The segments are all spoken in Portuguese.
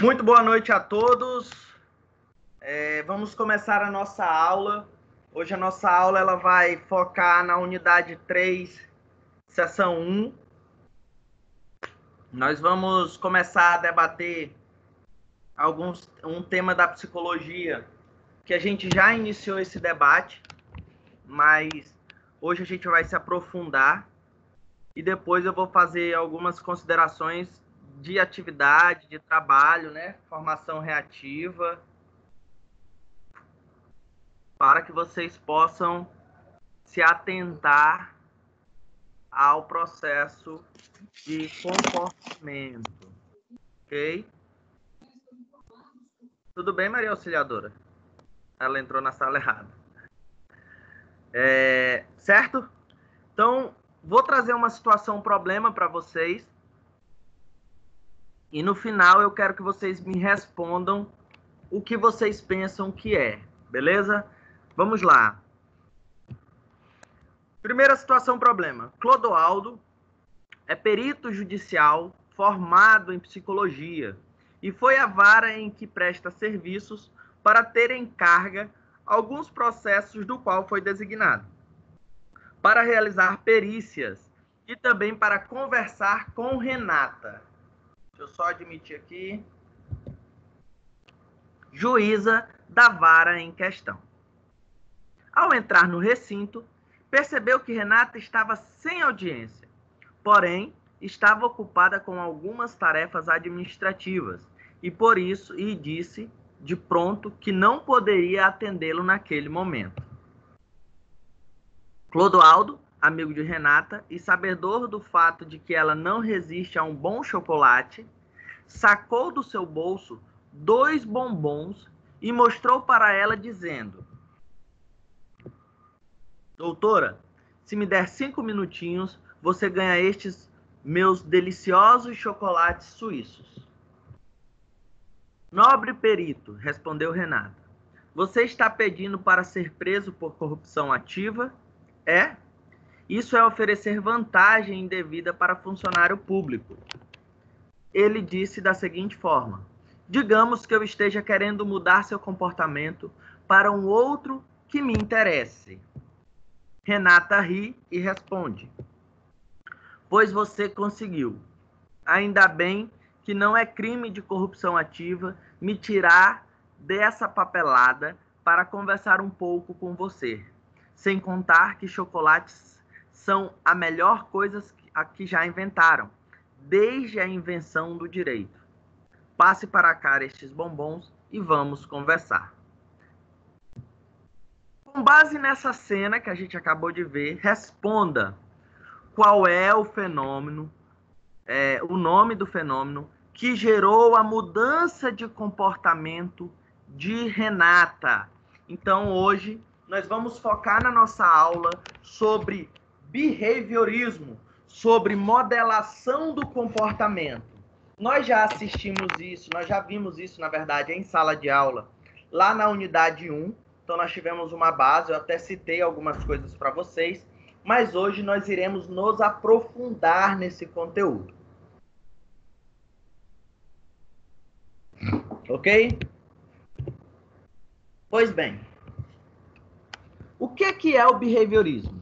Muito boa noite a todos. Vamos começar a nossa aula. Hoje a nossa aula ela vai focar na unidade 3, seção 1. Nós vamos começar a debater um tema da psicologia que a gente já iniciou esse debate, mas hoje a gente vai se aprofundar e depois eu vou fazer algumas considerações de atividade, de trabalho, né? Formação reativa, para que vocês possam se atentar ao processo de comportamento, ok? Tudo bem, Maria Auxiliadora? Ela entrou na sala errada. Certo? Então, vou trazer uma situação, um problema para vocês. E no final eu quero que vocês me respondam o que vocês pensam que é, beleza? Vamos lá. Primeira situação, problema. Clodoaldo é perito judicial formado em psicologia e foi a vara em que presta serviços para ter em carga alguns processos do qual foi designado, para realizar perícias e também para conversar com Renata. Deixa eu só admitir aqui. Juíza da vara em questão. Ao entrar no recinto, percebeu que Renata estava sem audiência, porém estava ocupada com algumas tarefas administrativas e por isso disse de pronto que não poderia atendê-lo naquele momento. Clodoaldo, amigo de Renata e sabedor do fato de que ela não resiste a um bom chocolate, sacou do seu bolso 2 bombons e mostrou para ela dizendo: doutora, se me der 5 minutinhos, você ganha estes meus deliciosos chocolates suíços. Nobre perito, respondeu Renata, você está pedindo para ser preso por corrupção ativa? É? Isso é oferecer vantagem indevida para funcionário público. Ele disse da seguinte forma: digamos que eu esteja querendo mudar seu comportamento para um outro que me interesse. Renata ri e responde: pois você conseguiu. Ainda bem que não é crime de corrupção ativa me tirar dessa papelada para conversar um pouco com você. Sem contar que chocolates são a melhor coisa que já inventaram, desde a invenção do direito. Passe para cá estes bombons e vamos conversar. Com base nessa cena que a gente acabou de ver, responda qual é o fenômeno, o nome do fenômeno que gerou a mudança de comportamento de Renata. Então, hoje, nós vamos focar na nossa aula sobre behaviorismo, sobre modelação do comportamento. Nós já assistimos isso, nós já vimos isso, na verdade, em sala de aula, lá na unidade 1. Então, nós tivemos uma base, eu até citei algumas coisas para vocês, mas hoje nós iremos nos aprofundar nesse conteúdo. Ok? Pois bem, o que é o behaviorismo?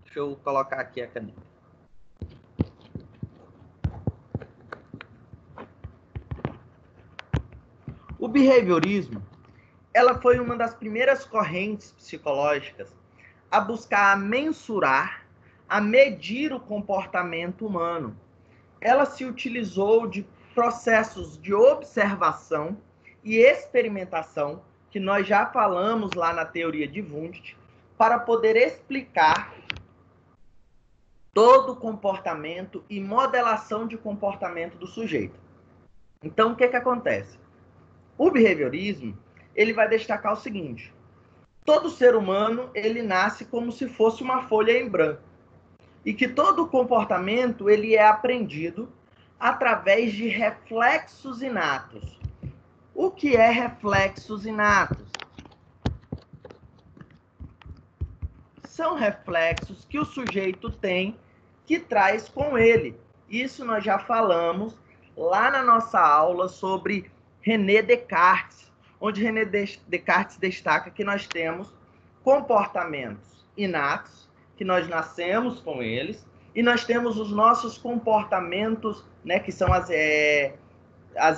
Deixa eu colocar aqui a caneta. O behaviorismo, ela foi uma das primeiras correntes psicológicas a buscar mensurar, a medir o comportamento humano. Ela se utilizou de processos de observação e experimentação, que nós já falamos lá na teoria de Wundt, para poder explicar todo o comportamento e modelação de comportamento do sujeito. Então, o que acontece? O behaviorismo, ele vai destacar o seguinte: todo ser humano, ele nasce como se fosse uma folha em branco. E que todo o comportamento, ele é aprendido através de reflexos inatos. O que é reflexos inatos? São reflexos que o sujeito tem, que traz com ele. Isso nós já falamos lá na nossa aula sobre René Descartes, onde René Descartes destaca que nós temos comportamentos inatos, que nós nascemos com eles, e nós temos os nossos comportamentos, né, que são as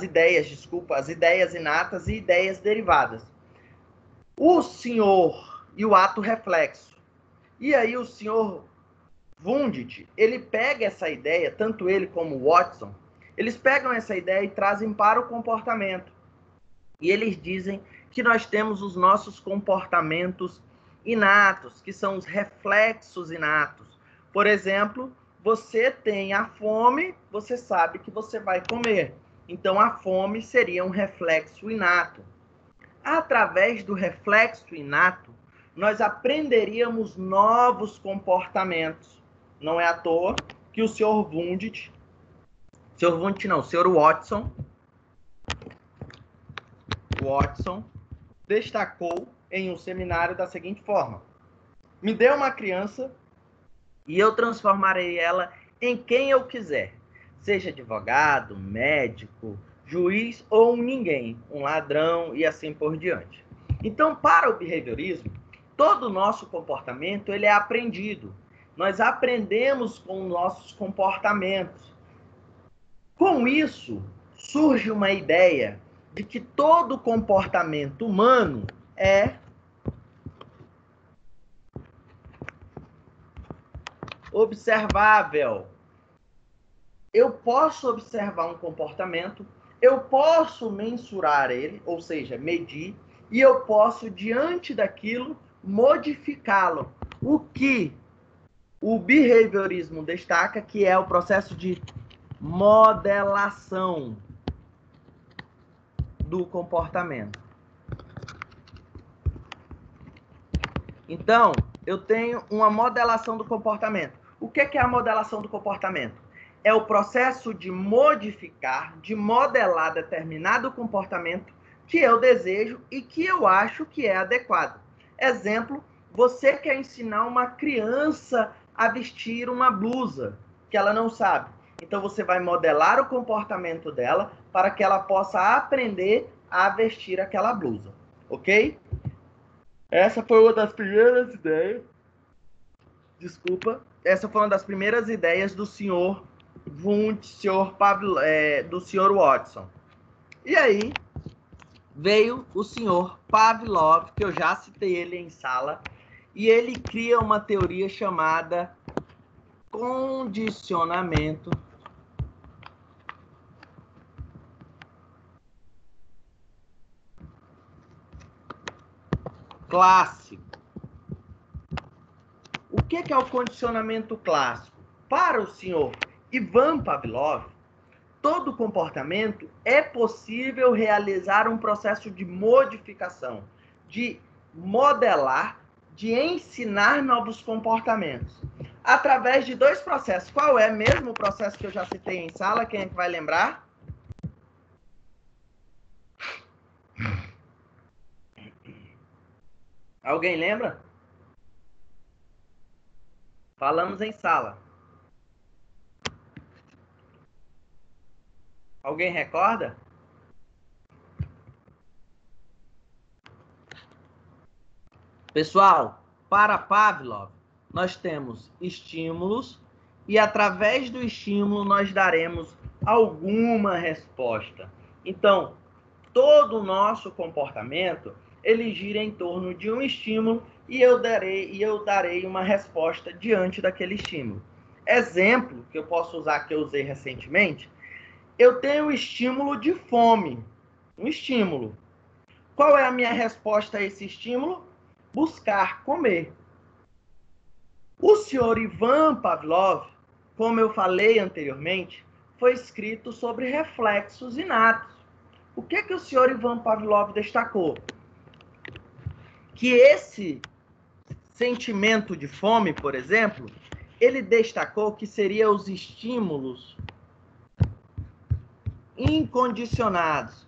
ideias inatas e ideias derivadas. O senhor e o ato reflexo. E aí o senhor Wundt, ele pega essa ideia, tanto ele como o Watson, eles pegam essa ideia e trazem para o comportamento. E eles dizem que nós temos os nossos comportamentos inatos, que são os reflexos inatos. Por exemplo, você tem a fome, você sabe que você vai comer. Então, a fome seria um reflexo inato. Através do reflexo inato, nós aprenderíamos novos comportamentos. Não é à toa que o senhor Watson destacou em um seminário da seguinte forma: me dê uma criança e eu transformarei ela em quem eu quiser, seja advogado, médico, juiz ou um ninguém, um ladrão e assim por diante. Então, para o behaviorismo, todo o nosso comportamento ele é aprendido. Nós aprendemos com nossos comportamentos. Com isso, surge uma ideia de que todo comportamento humano é observável. Eu posso observar um comportamento, eu posso mensurar ele, ou seja, medir, e eu posso, diante daquilo, modificá-lo. O que o behaviorismo destaca, que é o processo de modelação do comportamento. Então, eu tenho uma modelação do comportamento. O que é a modelação do comportamento? É o processo de modificar, de modelar determinado comportamento que eu desejo e que eu acho que é adequado. Exemplo, você quer ensinar uma criança a vestir uma blusa que ela não sabe. Então, você vai modelar o comportamento dela para que ela possa aprender a vestir aquela blusa, ok? Essa foi uma das primeiras ideias. Essa foi uma das primeiras ideias do senhor Wundt, do senhor Watson. E aí veio o senhor Pavlov, que eu já citei ele em sala, e ele cria uma teoria chamada condicionamento clássico. O que é o condicionamento clássico? Para o senhor Ivan Pavlov, todo comportamento é possível realizar um processo de modificação, de modelar, de ensinar novos comportamentos, através de dois processos. Qual é mesmo o processo que eu já citei em sala? Quem é que vai lembrar? Alguém lembra? Falamos em sala. Alguém recorda? Pessoal, para Pavlov, nós temos estímulos e através do estímulo nós daremos alguma resposta. Então, todo o nosso comportamento, ele gira em torno de um estímulo e eu darei uma resposta diante daquele estímulo. Exemplo que eu posso usar, que eu usei recentemente, eu tenho o estímulo de fome, um estímulo. Qual é a minha resposta a esse estímulo? Buscar comer. O senhor Ivan Pavlov, como eu falei anteriormente, foi escrito sobre reflexos inatos. O que o senhor Ivan Pavlov destacou? Que esse sentimento de fome, por exemplo, ele destacou que seria os estímulos incondicionados.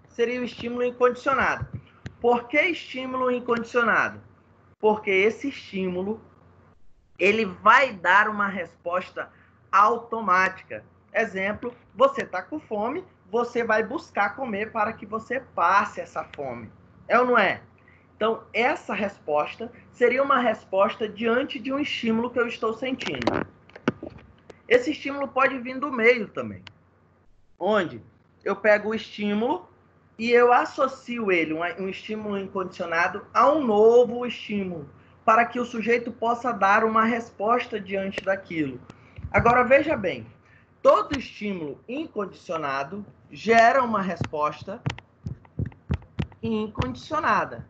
Seria o estímulo incondicionado. Por que estímulo incondicionado? Porque esse estímulo ele vai dar uma resposta automática. Exemplo, você está com fome, você vai buscar comer para que você passe essa fome. É ou não é? Então, essa resposta seria uma resposta diante de um estímulo que eu estou sentindo. Esse estímulo pode vir do meio também, onde eu pego o estímulo e eu associo ele, um estímulo incondicionado, a um novo estímulo, para que o sujeito possa dar uma resposta diante daquilo. Agora, veja bem, todo estímulo incondicionado gera uma resposta incondicionada.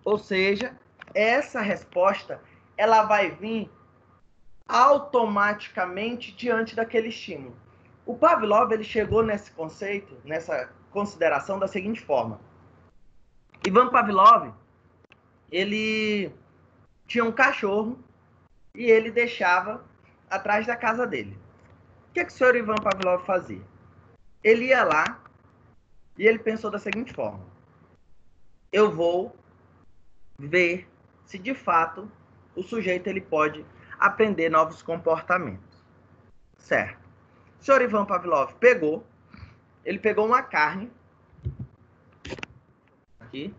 Ou seja, essa resposta ela vai vir automaticamente diante daquele estímulo. O Pavlov ele chegou nesse conceito, nessa consideração da seguinte forma. Ivan Pavlov, ele tinha um cachorro e ele deixava atrás da casa dele. O que o senhor Ivan Pavlov fazia? Ele ia lá e ele pensou da seguinte forma: eu vou ver se de fato o sujeito ele pode aprender novos comportamentos. Certo. O senhor Ivan Pavlov ele pegou uma carne aqui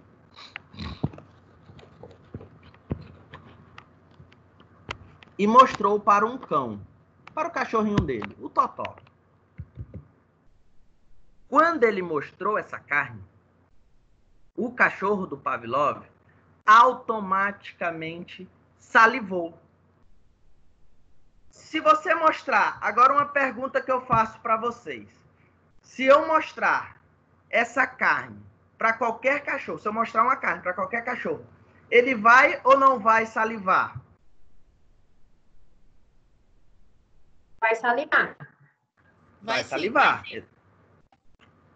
e mostrou para um cão, para o cachorrinho dele, o Totó. Quando ele mostrou essa carne, o cachorro do Pavlov automaticamente salivou. Se você mostrar, agora uma pergunta que eu faço para vocês. Se eu mostrar essa carne para qualquer cachorro, se eu mostrar uma carne para qualquer cachorro, ele vai ou não vai salivar? Vai salivar. Vai salivar.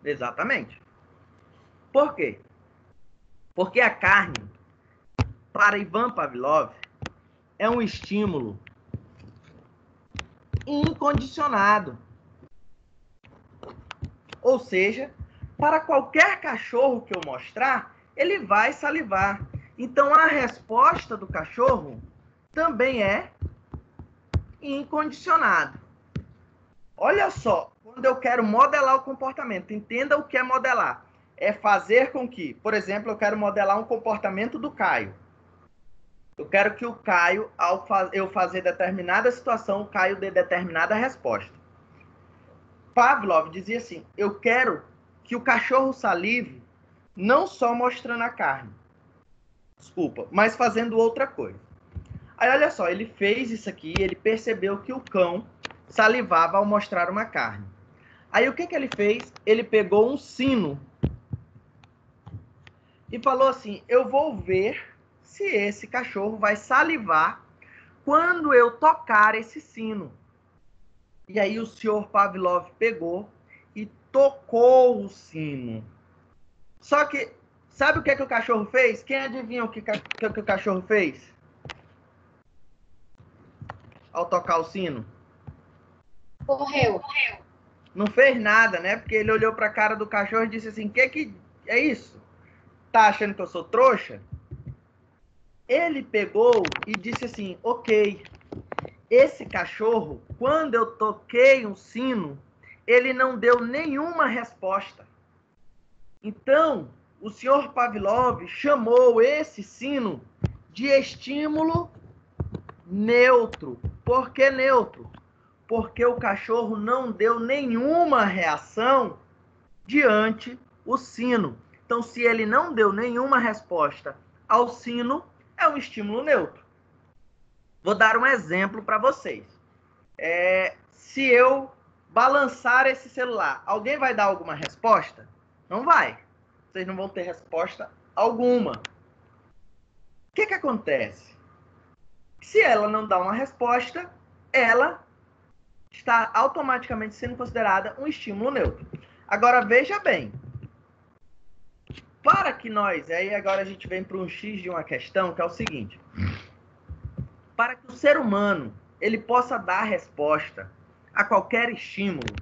Exatamente. Por quê? Porque a carne, para Ivan Pavlov, é um estímulo incondicionado. Ou seja, para qualquer cachorro que eu mostrar, ele vai salivar. Então, a resposta do cachorro também é incondicionado. Olha só, quando eu quero modelar o comportamento, entenda o que é modelar. É fazer com que, por exemplo, eu quero modelar um comportamento do Caio. Eu quero que o Caio, ao eu fazer determinada situação, o Caio dê determinada resposta. Pavlov dizia assim, eu quero que o cachorro salive não só mostrando a carne, mas fazendo outra coisa. Aí, olha só, ele fez isso aqui, ele percebeu que o cão salivava ao mostrar uma carne. Aí, o que ele fez? Ele pegou um sino e falou assim, eu vou ver se esse cachorro vai salivar quando eu tocar esse sino. E aí o senhor Pavlov pegou e tocou o sino. Só que, sabe o que o cachorro fez? Quem adivinha o que o cachorro fez? Ao tocar o sino? Correu. Não fez nada, né? Porque ele olhou para a cara do cachorro e disse assim, que é isso? Tá achando que eu sou trouxa? Ele pegou e disse assim, ok, esse cachorro, quando eu toquei um sino, ele não deu nenhuma resposta. Então, o senhor Pavlov chamou esse sino de estímulo neutro. Por que neutro? Porque o cachorro não deu nenhuma reação diante do sino. Então, se ele não deu nenhuma resposta ao sino, é um estímulo neutro. Vou dar um exemplo para vocês. Se eu balançar esse celular, alguém vai dar alguma resposta? Não vai. Vocês não vão ter resposta alguma. O que acontece? Se ela não dá uma resposta, ela está automaticamente sendo considerada um estímulo neutro. Agora, veja bem. Para que nós... Aí agora a gente vem para um X de uma questão, que é o seguinte. Para que o ser humano ele possa dar resposta a qualquer estímulo,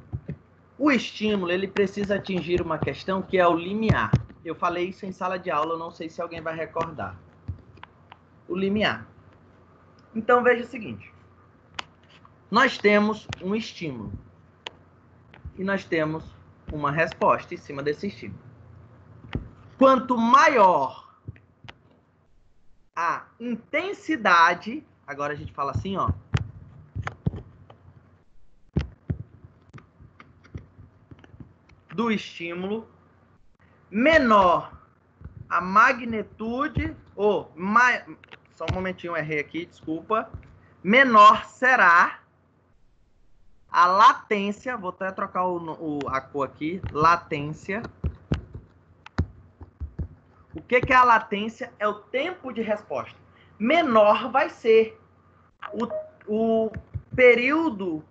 o estímulo ele precisa atingir uma questão que é o limiar. Eu falei isso em sala de aula, eu não sei se alguém vai recordar. O limiar. Então, veja o seguinte. Nós temos um estímulo. E nós temos uma resposta em cima desse estímulo. Quanto maior a intensidade, agora a gente fala assim, ó. Do estímulo, menor a magnitude, só um momentinho, errei aqui, desculpa. Menor será a latência, vou até trocar a cor aqui, latência. O que é a latência? É o tempo de resposta. Menor vai ser o período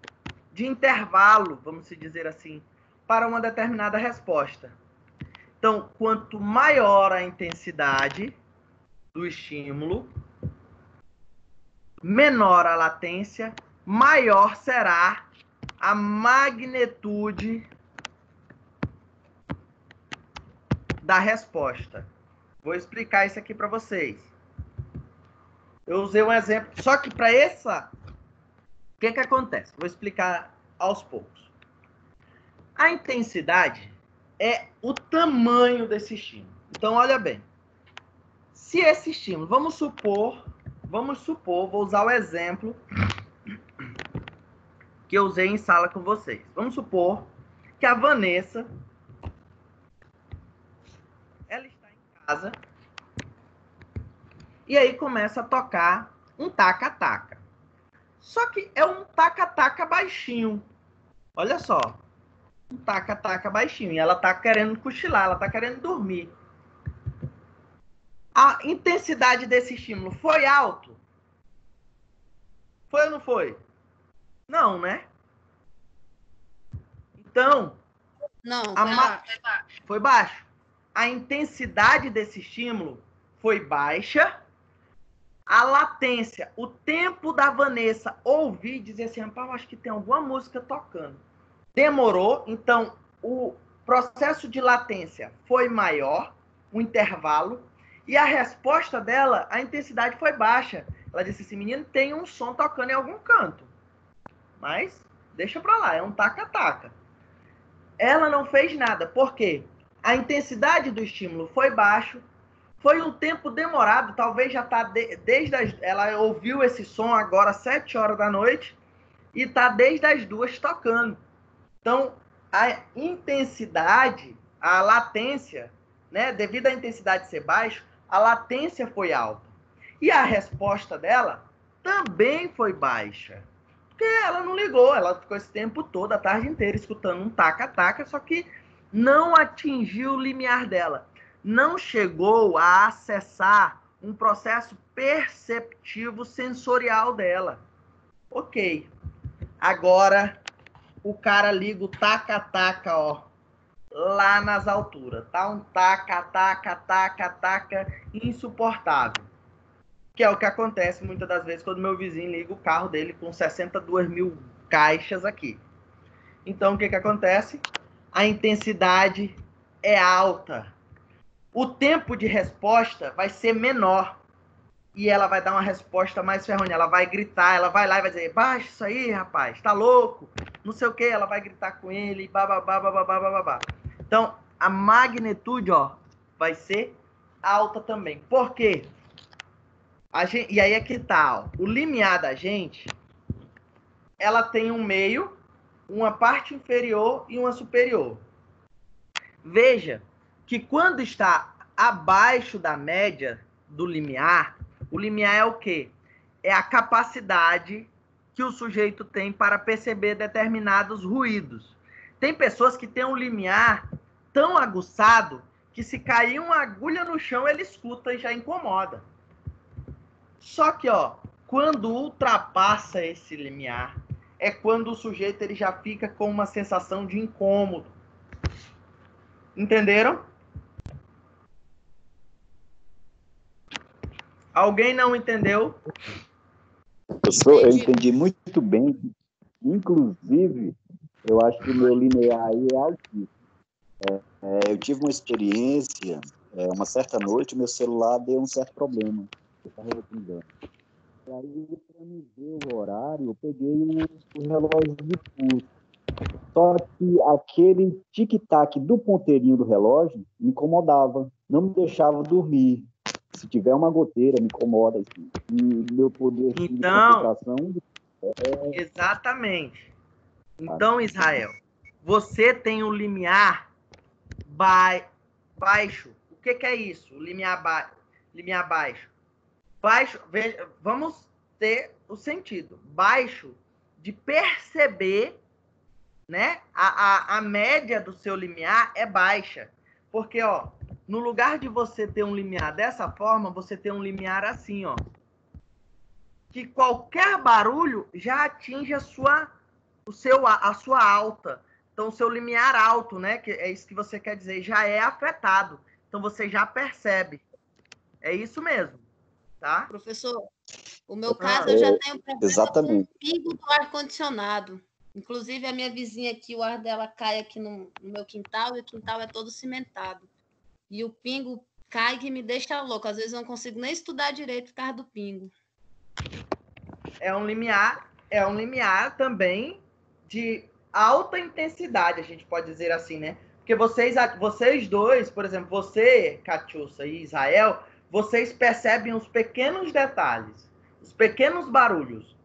de intervalo, vamos dizer assim, para uma determinada resposta. Então, quanto maior a intensidade do estímulo, menor a latência, maior será a magnitude da resposta. Vou explicar isso aqui para vocês. Eu usei um exemplo, só que para essa, o que acontece? Vou explicar aos poucos. A intensidade é o tamanho desse estímulo. Então, olha bem. Se esse estímulo, vamos supor, vou usar o exemplo que eu usei em sala com vocês. Vamos supor que a Vanessa, ela está em casa e aí começa a tocar um taca-taca. Só que é um taca-taca baixinho. Olha só. Um taca-taca baixinho. E ela está querendo cochilar, ela está querendo dormir. A intensidade desse estímulo foi alto? Foi ou não foi? Não, né? Então, Não, foi baixo. A intensidade desse estímulo foi baixa. A latência, o tempo da Vanessa ouvir e dizer assim, rapaz, eu acho que tem alguma música tocando. Demorou, então o processo de latência foi maior, o intervalo, e a resposta dela, a intensidade foi baixa. Ela disse assim, menino, tem um som tocando em algum canto. Mas deixa pra lá, é um taca-taca. Ela não fez nada, por quê? A intensidade do estímulo foi baixo, foi um tempo demorado, talvez já está ela ouviu esse som agora às 7 horas da noite e está desde as 2 tocando. Então, a intensidade, a latência, né, devido à intensidade ser baixa, a latência foi alta. E a resposta dela também foi baixa. Porque ela não ligou, ela ficou esse tempo todo, a tarde inteira, escutando um taca-taca, só que não atingiu o limiar dela. Não chegou a acessar um processo perceptivo sensorial dela. Ok. Agora, o cara liga o taca-taca, ó, lá nas alturas. Tá um taca-taca insuportável. Que é o que acontece muitas das vezes quando meu vizinho liga o carro dele com 62 mil caixas aqui. Então, o que acontece? A intensidade é alta. O tempo de resposta vai ser menor. E ela vai dar uma resposta mais ferronha. Ela vai gritar, ela vai lá e vai dizer, baixa isso aí, rapaz, tá louco? Não sei o que, ela vai gritar com ele, bababá, bababá, bababá. Então, a magnitude, ó, vai ser alta também. Por quê? E aí é que tá, ó, o limiar da gente, ela tem um meio, uma parte inferior e uma superior. Veja que quando está abaixo da média do limiar, o limiar é o quê? É a capacidade que o sujeito tem para perceber determinados ruídos. Tem pessoas que têm um limiar tão aguçado que se cair uma agulha no chão, ele escuta e já incomoda. Só que, ó, quando ultrapassa esse limiar, é quando o sujeito ele já fica com uma sensação de incômodo. Entenderam? Alguém não entendeu? Eu entendi muito bem. Inclusive, eu acho que o meu linear aí é altíssimo. Eu tive uma experiência, uma certa noite, meu celular deu um certo problema. Eu estava utilizando. E aí, para me ver o horário, eu peguei o relógio de pulso. Só que aquele tic-tac do ponteirinho do relógio me incomodava, não me deixava dormir. Se tiver uma goteira, me incomoda. Assim. E meu poder de concentração... Exatamente. Então, Israel, você tem um limiar baixo. O que é isso? Limiar baixo. Baixo, veja, vamos ter o sentido. Baixo de perceber, né? A média do seu limiar é baixa. Porque, ó, no lugar de você ter um limiar dessa forma, você tem um limiar assim, ó. Que qualquer barulho já atinge a sua alta. Então, o seu limiar alto, né? Que é isso que você quer dizer, já é afetado. Então, você já percebe. É isso mesmo, tá? Professor, o meu caso, eu já tenho problema com o pingo do ar-condicionado. Inclusive, a minha vizinha aqui, o ar dela cai aqui no meu quintal, e o quintal é todo cimentado. E o pingo cai que me deixa louco. Às vezes eu não consigo nem estudar direito por causa do pingo. É um limiar também de alta intensidade, a gente pode dizer assim, né? Porque vocês dois, por exemplo, você, Catiúcia, e Israel, vocês percebem os pequenos detalhes, os pequenos barulhos.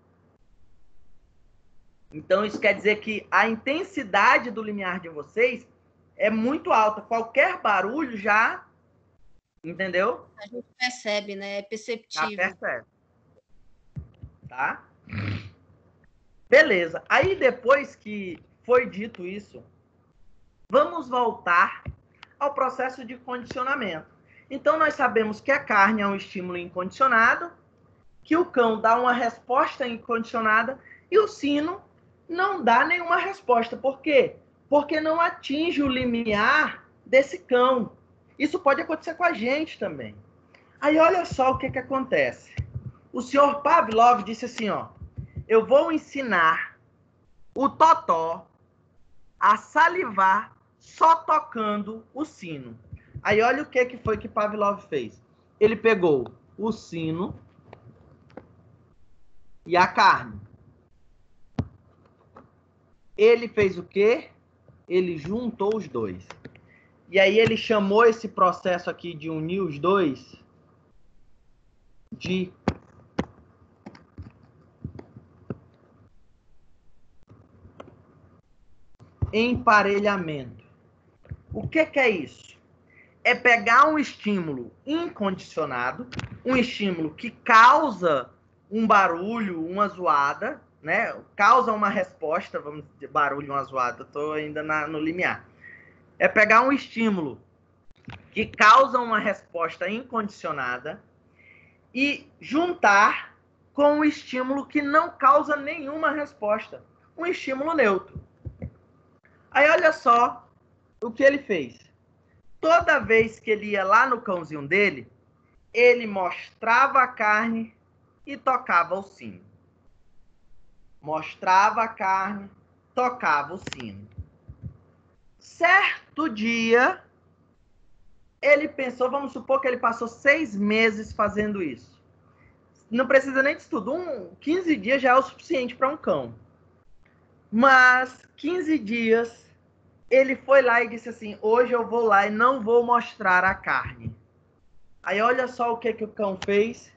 Então, isso quer dizer que a intensidade do limiar de vocês é muito alta. Qualquer barulho já... Entendeu? A gente percebe, né? É perceptível. Já percebe. Tá? Beleza. Aí, depois que foi dito isso, vamos voltar ao processo de condicionamento. Então, nós sabemos que a carne é um estímulo incondicionado, que o cão dá uma resposta incondicionada e o sino não dá nenhuma resposta. Por quê? Porque não atinge o limiar desse cão. Isso pode acontecer com a gente também. Aí, olha só o que acontece. O senhor Pavlov disse assim, ó, eu vou ensinar o Totó a salivar só tocando o sino. Aí olha o que foi que Pavlov fez. Ele pegou o sino e a carne. Ele fez o quê? Ele juntou os dois. E aí ele chamou esse processo aqui de unir os dois de emparelhamento. O que é isso? É pegar um estímulo incondicionado, um estímulo que causa um barulho, uma zoada, né? Causa uma resposta, vamos dizer, barulho, uma zoada, estou ainda no limiar. É pegar um estímulo que causa uma resposta incondicionada e juntar com um estímulo que não causa nenhuma resposta, um estímulo neutro. Aí olha só o que ele fez. Toda vez que ele ia lá no cãozinho dele, ele mostrava a carne e tocava o sino. Mostrava a carne, tocava o sino. Certo dia, ele pensou, vamos supor que ele passou 6 meses fazendo isso. Não precisa nem de estudo, 15 dias já é o suficiente para um cão. Mas 15 dias, ele foi lá e disse assim, hoje eu vou lá e não vou mostrar a carne. Aí olha só o que o cão fez.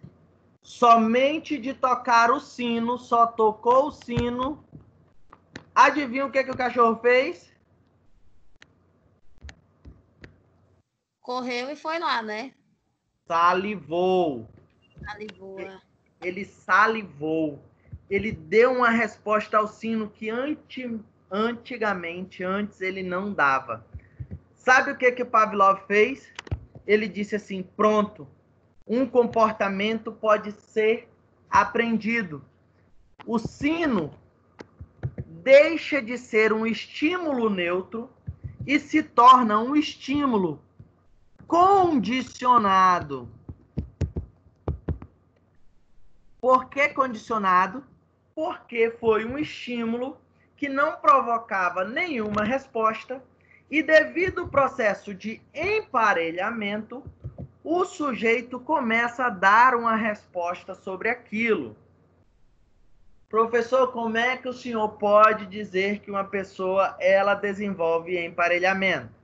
Somente de tocar o sino, só tocou o sino. Adivinha o que o cachorro fez? Correu e foi lá, né? Salivou. Salivou. Ele salivou. Ele deu uma resposta ao sino que antigamente, antes ele não dava. Sabe o que Pavlov fez? Ele disse assim, pronto, um comportamento pode ser aprendido. O sino deixa de ser um estímulo neutro e se torna um estímulo condicionado. Por que condicionado? Porque foi um estímulo que não provocava nenhuma resposta E devido ao processo de emparelhamento, o sujeito começa a dar uma resposta sobre aquilo. Professor, como é que o senhor pode dizer que uma pessoa ela desenvolve emparelhamento?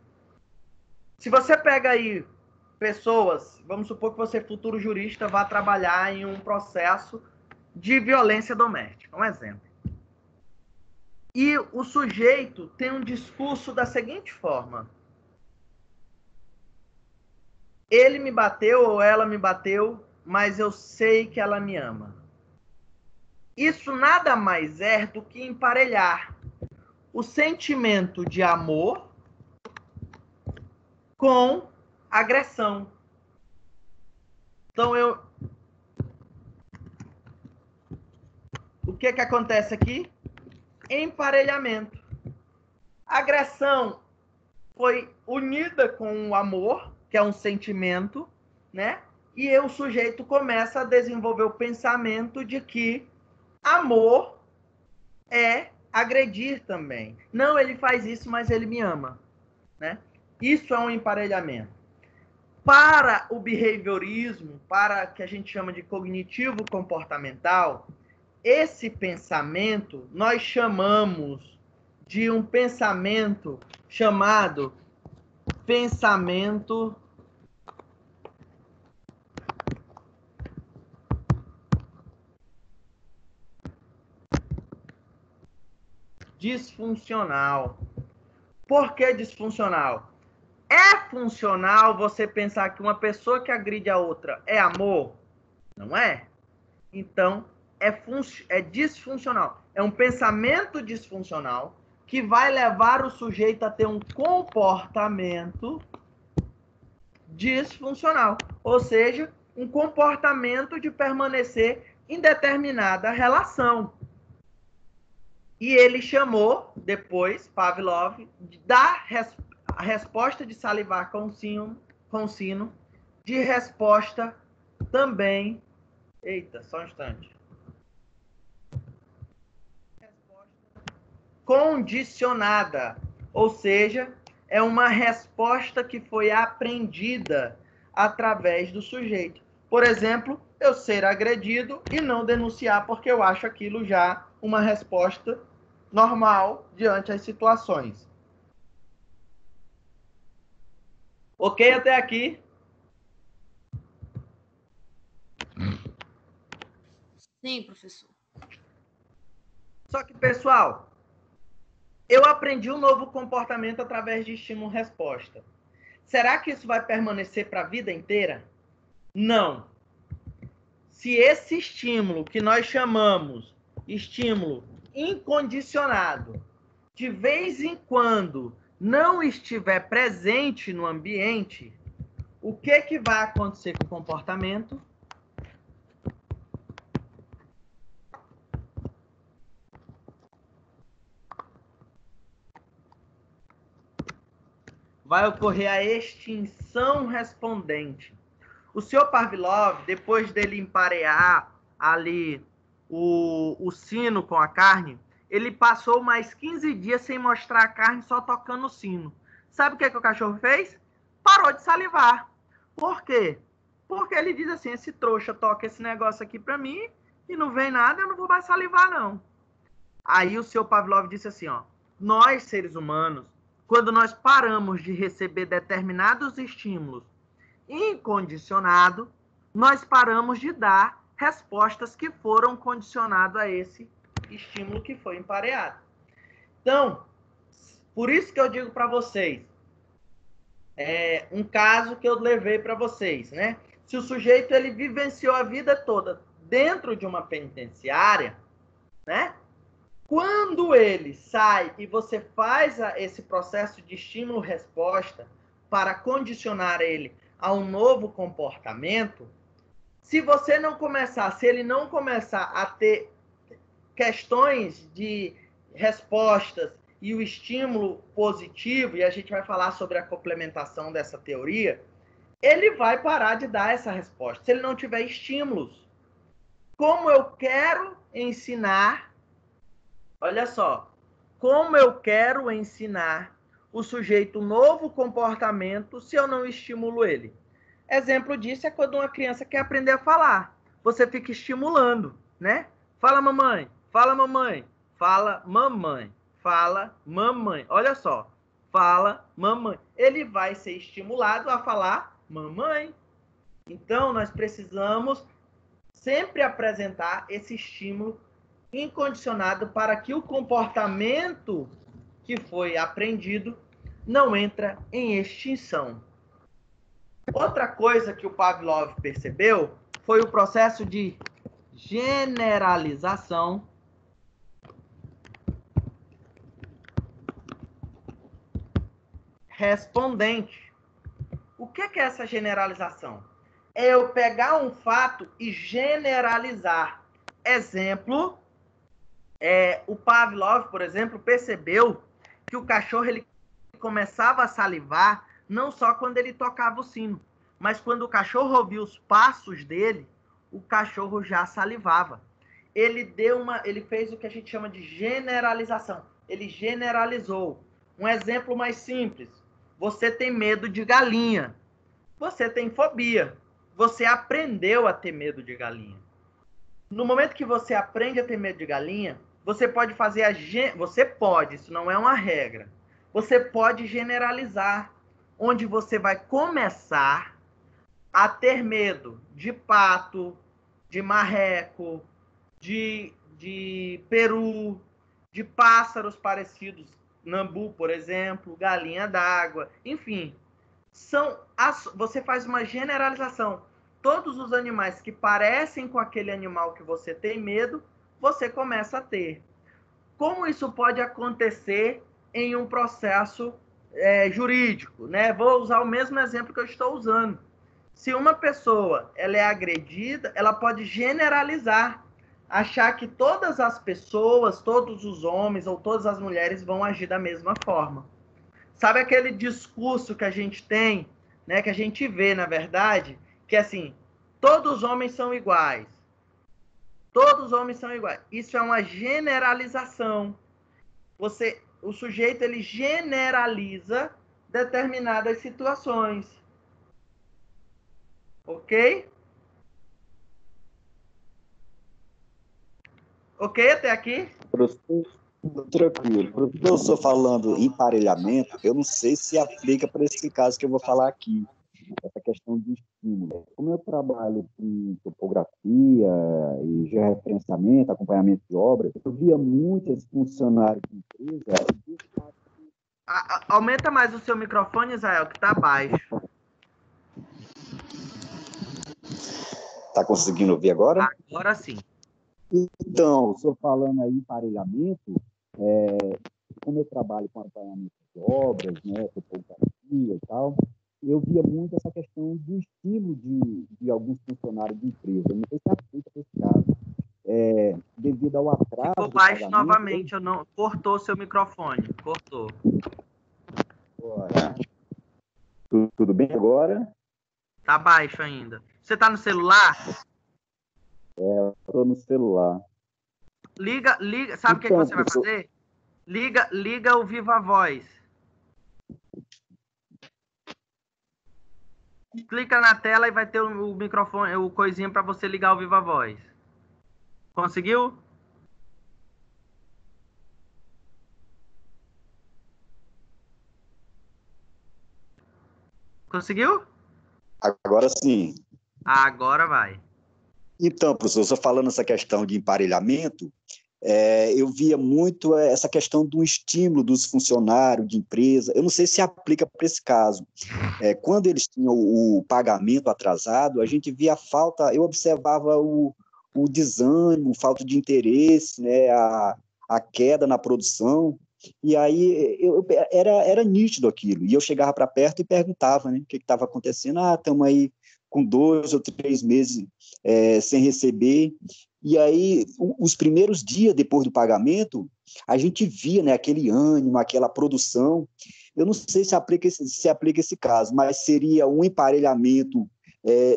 Se você pega aí pessoas, vamos supor que você, futuro jurista, vá trabalhar em um processo de violência doméstica, um exemplo. E o sujeito tem um discurso da seguinte forma: ele me bateu ou ela me bateu, mas eu sei que ela me ama. Isso nada mais é do que emparelhar o sentimento de amor com agressão. Então, o que acontece aqui? Emparelhamento. A agressão foi unida com o amor, que é um sentimento, né? E o sujeito começa a desenvolver o pensamento de que amor é agredir também. Não, ele faz isso, mas ele me ama, né? Isso é um emparelhamento. Para o behaviorismo, para o que a gente chama de cognitivo comportamental, esse pensamento nós chamamos de um pensamento chamado pensamento disfuncional. Por que disfuncional? É funcional você pensar que uma pessoa que agride a outra é amor? Não é? Então, é disfuncional. É um pensamento disfuncional que vai levar o sujeito a ter um comportamento disfuncional. Ou seja, um comportamento de permanecer em determinada relação. E ele chamou, depois, Pavlov, da a resposta de salivar com sino, de resposta também. Eita, só um instante. Resposta condicionada. Ou seja, é uma resposta que foi aprendida através do sujeito. Por exemplo, eu ser agredido e não denunciar porque eu acho aquilo já uma resposta normal diante das situações. Ok até aqui? Sim, professor. Só que, pessoal, eu aprendi um novo comportamento através de estímulo-resposta. Será que isso vai permanecer para a vida inteira? Não. Se esse estímulo, que nós chamamos estímulo incondicionado, de vez em quando não estiver presente no ambiente, o que vai acontecer com o comportamento? Vai ocorrer a extinção respondente. O senhor Pavlov, depois dele emparear ali o sino com a carne, ele passou mais 15 dias sem mostrar a carne, só tocando o sino. Sabe o que o cachorro fez? Parou de salivar. Por quê? Porque ele diz assim, esse trouxa toca esse negócio aqui para mim e não vem nada, eu não vou mais salivar, não. Aí o senhor Pavlov disse assim, ó, nós, seres humanos, quando nós paramos de receber determinados estímulos incondicionado, nós paramos de dar respostas que foram condicionadas a esse estímulo que foi empareado. Então, por isso que eu digo para vocês, um caso que eu levei para vocês, né? Se o sujeito ele vivenciou a vida toda dentro de uma penitenciária, né? Quando ele sai e você faz esse processo de estímulo-resposta para condicionar ele a um novo comportamento, se ele não começar a ter questões de respostas e o estímulo positivo, e a gente vai falar sobre a complementação dessa teoria, ele vai parar de dar essa resposta, se ele não tiver estímulos. Como eu quero ensinar, olha só, como eu quero ensinar o sujeito um novo comportamento se eu não estimulo ele. Exemplo disso é quando uma criança quer aprender a falar. Você fica estimulando, né? Fala, mamãe. Fala, mamãe. Fala, mamãe. Fala, mamãe. Olha só. Fala, mamãe. Ele vai ser estimulado a falar mamãe. Então, nós precisamos sempre apresentar esse estímulo incondicionado para que o comportamento que foi aprendido não entre em extinção. Outra coisa que o Pavlov percebeu foi o processo de generalização respondente. O que é essa generalização? É eu pegar um fato e generalizar. Exemplo, o Pavlov, por exemplo, percebeu que o cachorro ele começava a salivar não só quando ele tocava o sino, mas quando o cachorro ouvia os passos dele, o cachorro já salivava. Ele fez o que a gente chama de generalização. Ele generalizou. Um exemplo mais simples. Você tem medo de galinha. Você tem fobia. Você aprendeu a ter medo de galinha. No momento que você aprende a ter medo de galinha, você pode fazer isso não é uma regra. Você pode generalizar, onde você vai começar a ter medo de pato, de marreco, de peru, de pássaros parecidos, nambu, por exemplo, galinha d'água, enfim. Você faz uma generalização. Todos os animais que parecem com aquele animal que você tem medo, você começa a ter. Como isso pode acontecer em um processo jurídico, né? Vou usar o mesmo exemplo que eu estou usando. Se uma pessoa ela é agredida, ela pode generalizar, achar que todas as pessoas, todos os homens ou todas as mulheres vão agir da mesma forma. Sabe aquele discurso que a gente tem, né, que a gente vê, na verdade, que é assim, todos os homens são iguais. Todos os homens são iguais. Isso é uma generalização. O sujeito ele generaliza determinadas situações. Ok? Ok até aqui? Tranquilo. Professor, falando em emparelhamento, eu não sei se aplica para esse caso que eu vou falar aqui, essa questão de estímulo. Como eu trabalho com topografia e georreferenciamento, acompanhamento de obras, eu via muitos funcionários de empresa. Aumenta mais o seu microfone, Israel, que está baixo. Está conseguindo ouvir agora? Agora sim. Então, o senhor falando aí em emparelhamento, como eu trabalho com acompanhamento de obras, né, topografia e tal, eu via muito essa questão do estímulo de alguns funcionários de empresa. Eu não sei se aplica para esse caso. Devido ao atraso... Ficou baixo novamente, cortou seu microfone, cortou. Agora, tudo bem agora? Tá baixo ainda. Você está no celular? Eu estou no celular. Liga, sabe o que você vai fazer? Liga o Viva Voz. Clica na tela e vai ter o microfone, o coisinho para você ligar o Viva Voz. Conseguiu? Conseguiu? Agora sim. Agora vai. Então, professor, só falando essa questão de emparelhamento, eu via muito essa questão do estímulo dos funcionários de empresa. Eu não sei se aplica para esse caso. Quando eles tinham o pagamento atrasado, a gente via a falta, eu observava o desânimo, falta de interesse, né, a queda na produção, e aí era nítido aquilo. E eu chegava para perto e perguntava, né, o que estava acontecendo. Estamos aí com 2 ou 3 meses sem receber. E aí, os primeiros dias depois do pagamento, a gente via, né, aquele ânimo, aquela produção. Eu não sei se aplica esse caso, mas seria um emparelhamento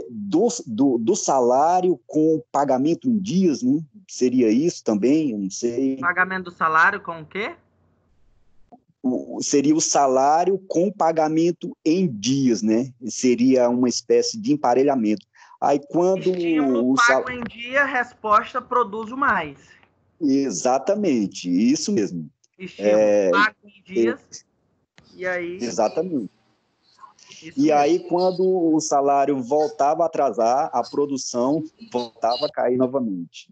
do salário com pagamento em dias, né? Seria isso também? Eu não sei. Pagamento do salário com o quê? seria o salário com pagamento em dias, né? Seria uma espécie de emparelhamento. Aí quando estímulo pago em dia, resposta produzo mais. Exatamente, isso mesmo. Estímulo pago em dias, e aí... Exatamente. Isso e mesmo. aí, quando o salário voltava a atrasar, a produção voltava a cair novamente.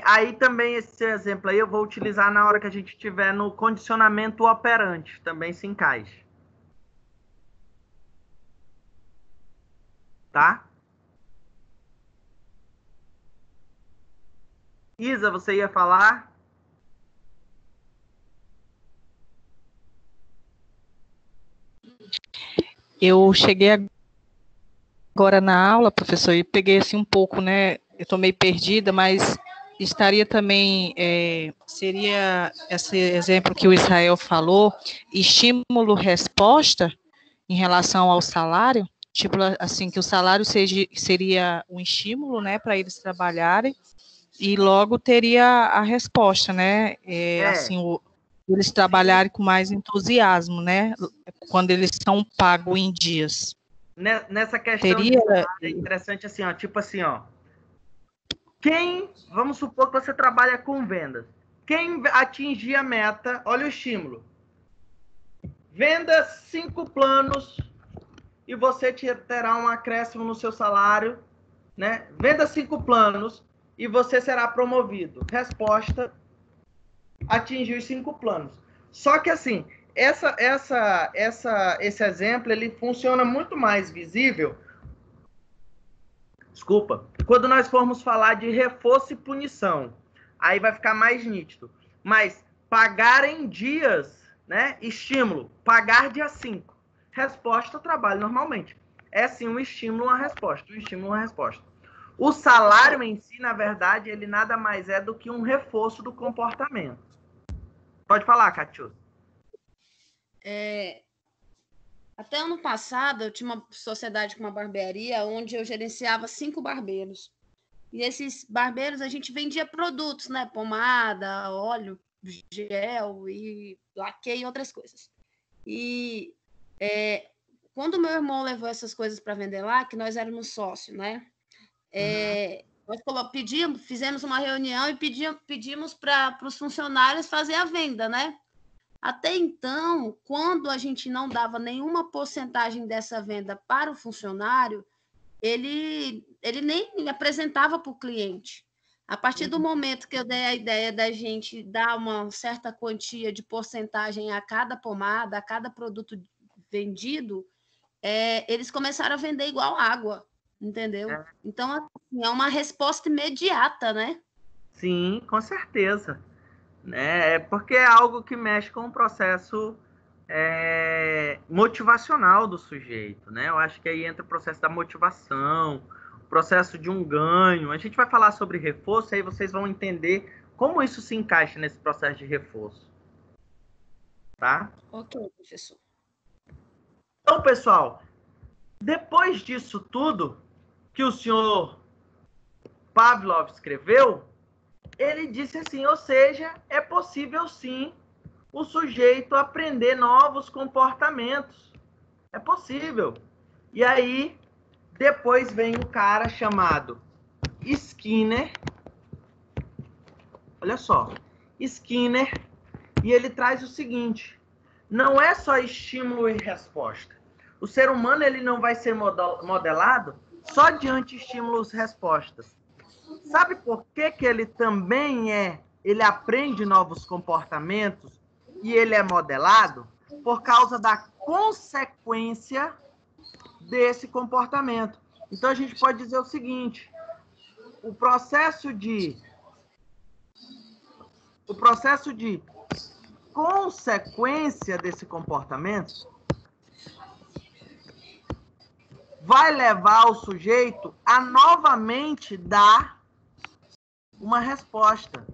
Aí também esse exemplo aí eu vou utilizar na hora que a gente estiver no condicionamento operante, também se encaixa. Tá? Isa, você ia falar? Eu cheguei agora na aula, professor, e peguei assim um pouco, né? Eu estou meio perdida, mas estaria também, seria esse exemplo que o Israel falou, estímulo-resposta em relação ao salário, tipo assim, que o salário seria um estímulo, né, para eles trabalharem, e logo teria a resposta, né, assim, eles trabalharem com mais entusiasmo, né, quando eles são pagos em dias. Nessa questão de salário, é interessante assim, ó, tipo assim, ó, vamos supor que você trabalha com vendas, quem atingir a meta, olha o estímulo, venda 5 planos e você terá um acréscimo no seu salário, né? Venda 5 planos e você será promovido. Resposta, atingiu os 5 planos. Só que assim, esse exemplo, ele funciona muito mais visível, quando nós formos falar de reforço e punição. Aí vai ficar mais nítido. Mas pagar em dias, né? Estímulo, pagar dia 5. Resposta, trabalho normalmente. É sim um estímulo, uma resposta. Um estímulo, uma resposta. O salário em si, na verdade, ele nada mais é do que um reforço do comportamento. Pode falar, Catiúcia. Até ano passado, eu tinha uma sociedade com uma barbearia onde eu gerenciava 5 barbeiros. E esses barbeiros, a gente vendia produtos, né? Pomada, óleo, gel e laque e outras coisas. E quando meu irmão levou essas coisas para vender lá, que nós éramos sócios, né? Nós fizemos uma reunião e pedimos para os funcionários fazer a venda, né? Até então, quando a gente não dava nenhuma porcentagem dessa venda para o funcionário, ele nem apresentava para o cliente. A partir do momento que eu dei a ideia da gente dar uma certa quantia de porcentagem a cada pomada, a cada produto vendido, eles começaram a vender igual água, entendeu? Então, assim, é uma resposta imediata, né? Sim, com certeza. Porque é algo que mexe com o processo motivacional do sujeito, né? Eu acho que aí entra o processo da motivação, o processo de um ganho. A gente vai falar sobre reforço, aí vocês vão entender como isso se encaixa nesse processo de reforço. Tá? Ok, professor. Então, pessoal, depois disso tudo que o senhor Pavlov escreveu, ele disse assim, ou seja, é possível sim o sujeito aprender novos comportamentos. É possível. E aí, depois vem um cara chamado Skinner. Olha só. Skinner. E ele traz o seguinte. Não é só estímulo e resposta. O ser humano ele não vai ser modelado só diante de estímulos e respostas. Sabe por que que ele também ele aprende novos comportamentos e ele é modelado? Por causa da consequência desse comportamento. Então, a gente pode dizer o seguinte, o processo de consequência desse comportamento vai levar o sujeito a novamente dar uma resposta.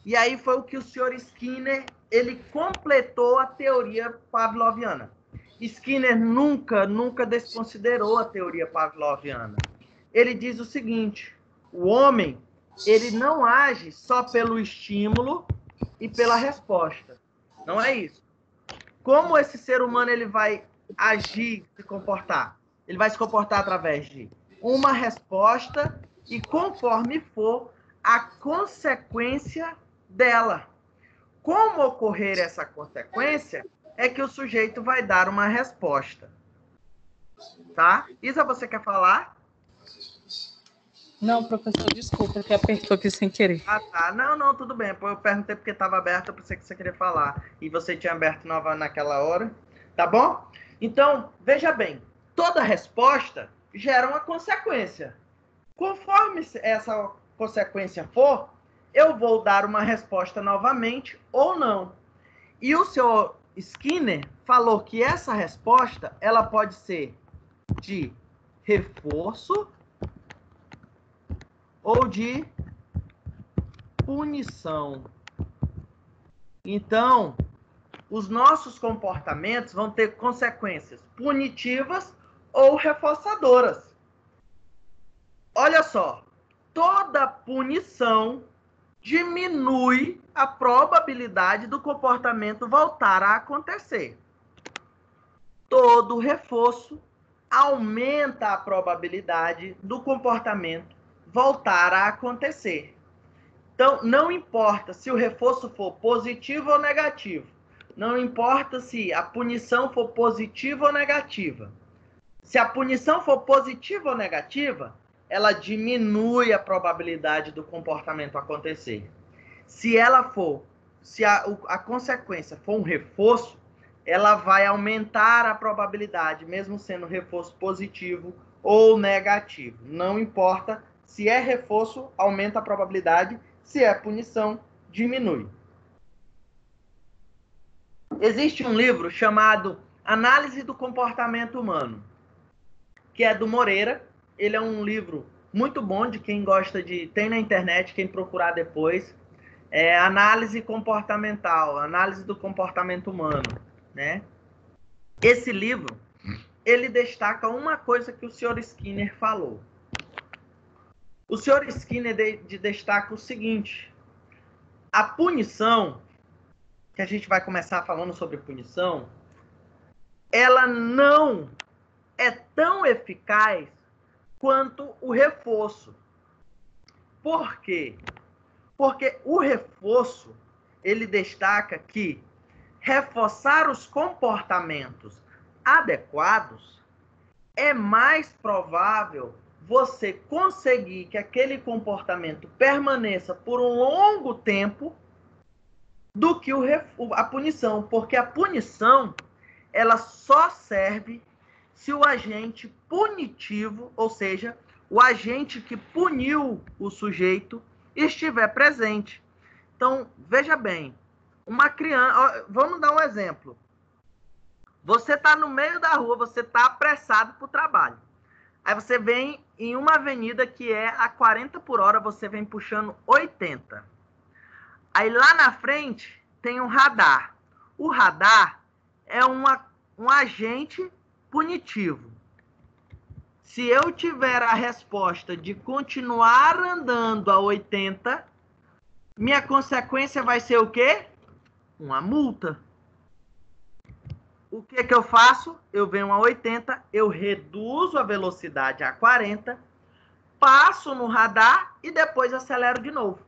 E aí foi o que o senhor Skinner, ele completou a teoria pavloviana. Skinner nunca desconsiderou a teoria pavloviana. Ele diz o seguinte, o homem, ele não age só pelo estímulo e pela resposta. Não é isso. Como esse ser humano ele vai agir, se comportar? Ele vai se comportar através de uma resposta e conforme for a consequência dela. Como ocorrer essa consequência é que o sujeito vai dar uma resposta. Tá? Isa, você quer falar? Não, professor, desculpa, que apertou aqui sem querer. Ah, tá. Não, tudo bem. Eu perguntei porque estava aberto, eu pensei que você queria falar. E você tinha aberto nova naquela hora. Tá bom? Então, veja bem. Toda resposta gera uma consequência. Conforme essa consequência for, eu vou dar uma resposta novamente ou não. E o senhor Skinner falou que essa resposta ela pode ser de reforço ou de punição. Então, os nossos comportamentos vão ter consequências punitivas ou reforçadoras. Olha só, toda punição diminui a probabilidade do comportamento voltar a acontecer. Todo reforço aumenta a probabilidade do comportamento voltar a acontecer. Então, não importa se o reforço for positivo ou negativo. Não importa se a punição for positiva ou negativa. Se a punição for positiva ou negativa, ela diminui a probabilidade do comportamento acontecer. Se a consequência for um reforço, ela vai aumentar a probabilidade, mesmo sendo reforço positivo ou negativo. Não importa se é reforço, aumenta a probabilidade. Se é punição, diminui. Existe um livro chamado Análise do Comportamento Humano, que é do Moreira. Ele é um livro muito bom de quem gosta de... Tem na internet, quem procurar depois. É análise comportamental, análise do comportamento humano, né? Esse livro, ele destaca uma coisa que o Sr. Skinner falou. O Sr. Skinner destaca o seguinte: a punição, que a gente vai começar falando sobre punição, ela não é tão eficaz quanto o reforço. Por quê? Porque o reforço, ele destaca que reforçar os comportamentos adequados é mais provável você conseguir que aquele comportamento permaneça por um longo tempo do que a punição. Porque a punição, ela só serve se o agente punitivo, ou seja, o agente que puniu o sujeito, estiver presente. Então, veja bem, uma criança... Vamos dar um exemplo. Você está no meio da rua, você está apressado para o trabalho. Aí você vem em uma avenida que é a 40 por hora, você vem puxando 80. Aí lá na frente tem um radar. O radar é um agente punitivo. Se eu tiver a resposta de continuar andando a 80, minha consequência vai ser o quê? Uma multa. O que eu faço? Eu venho a 80, eu reduzo a velocidade a 40, passo no radar e depois acelero de novo.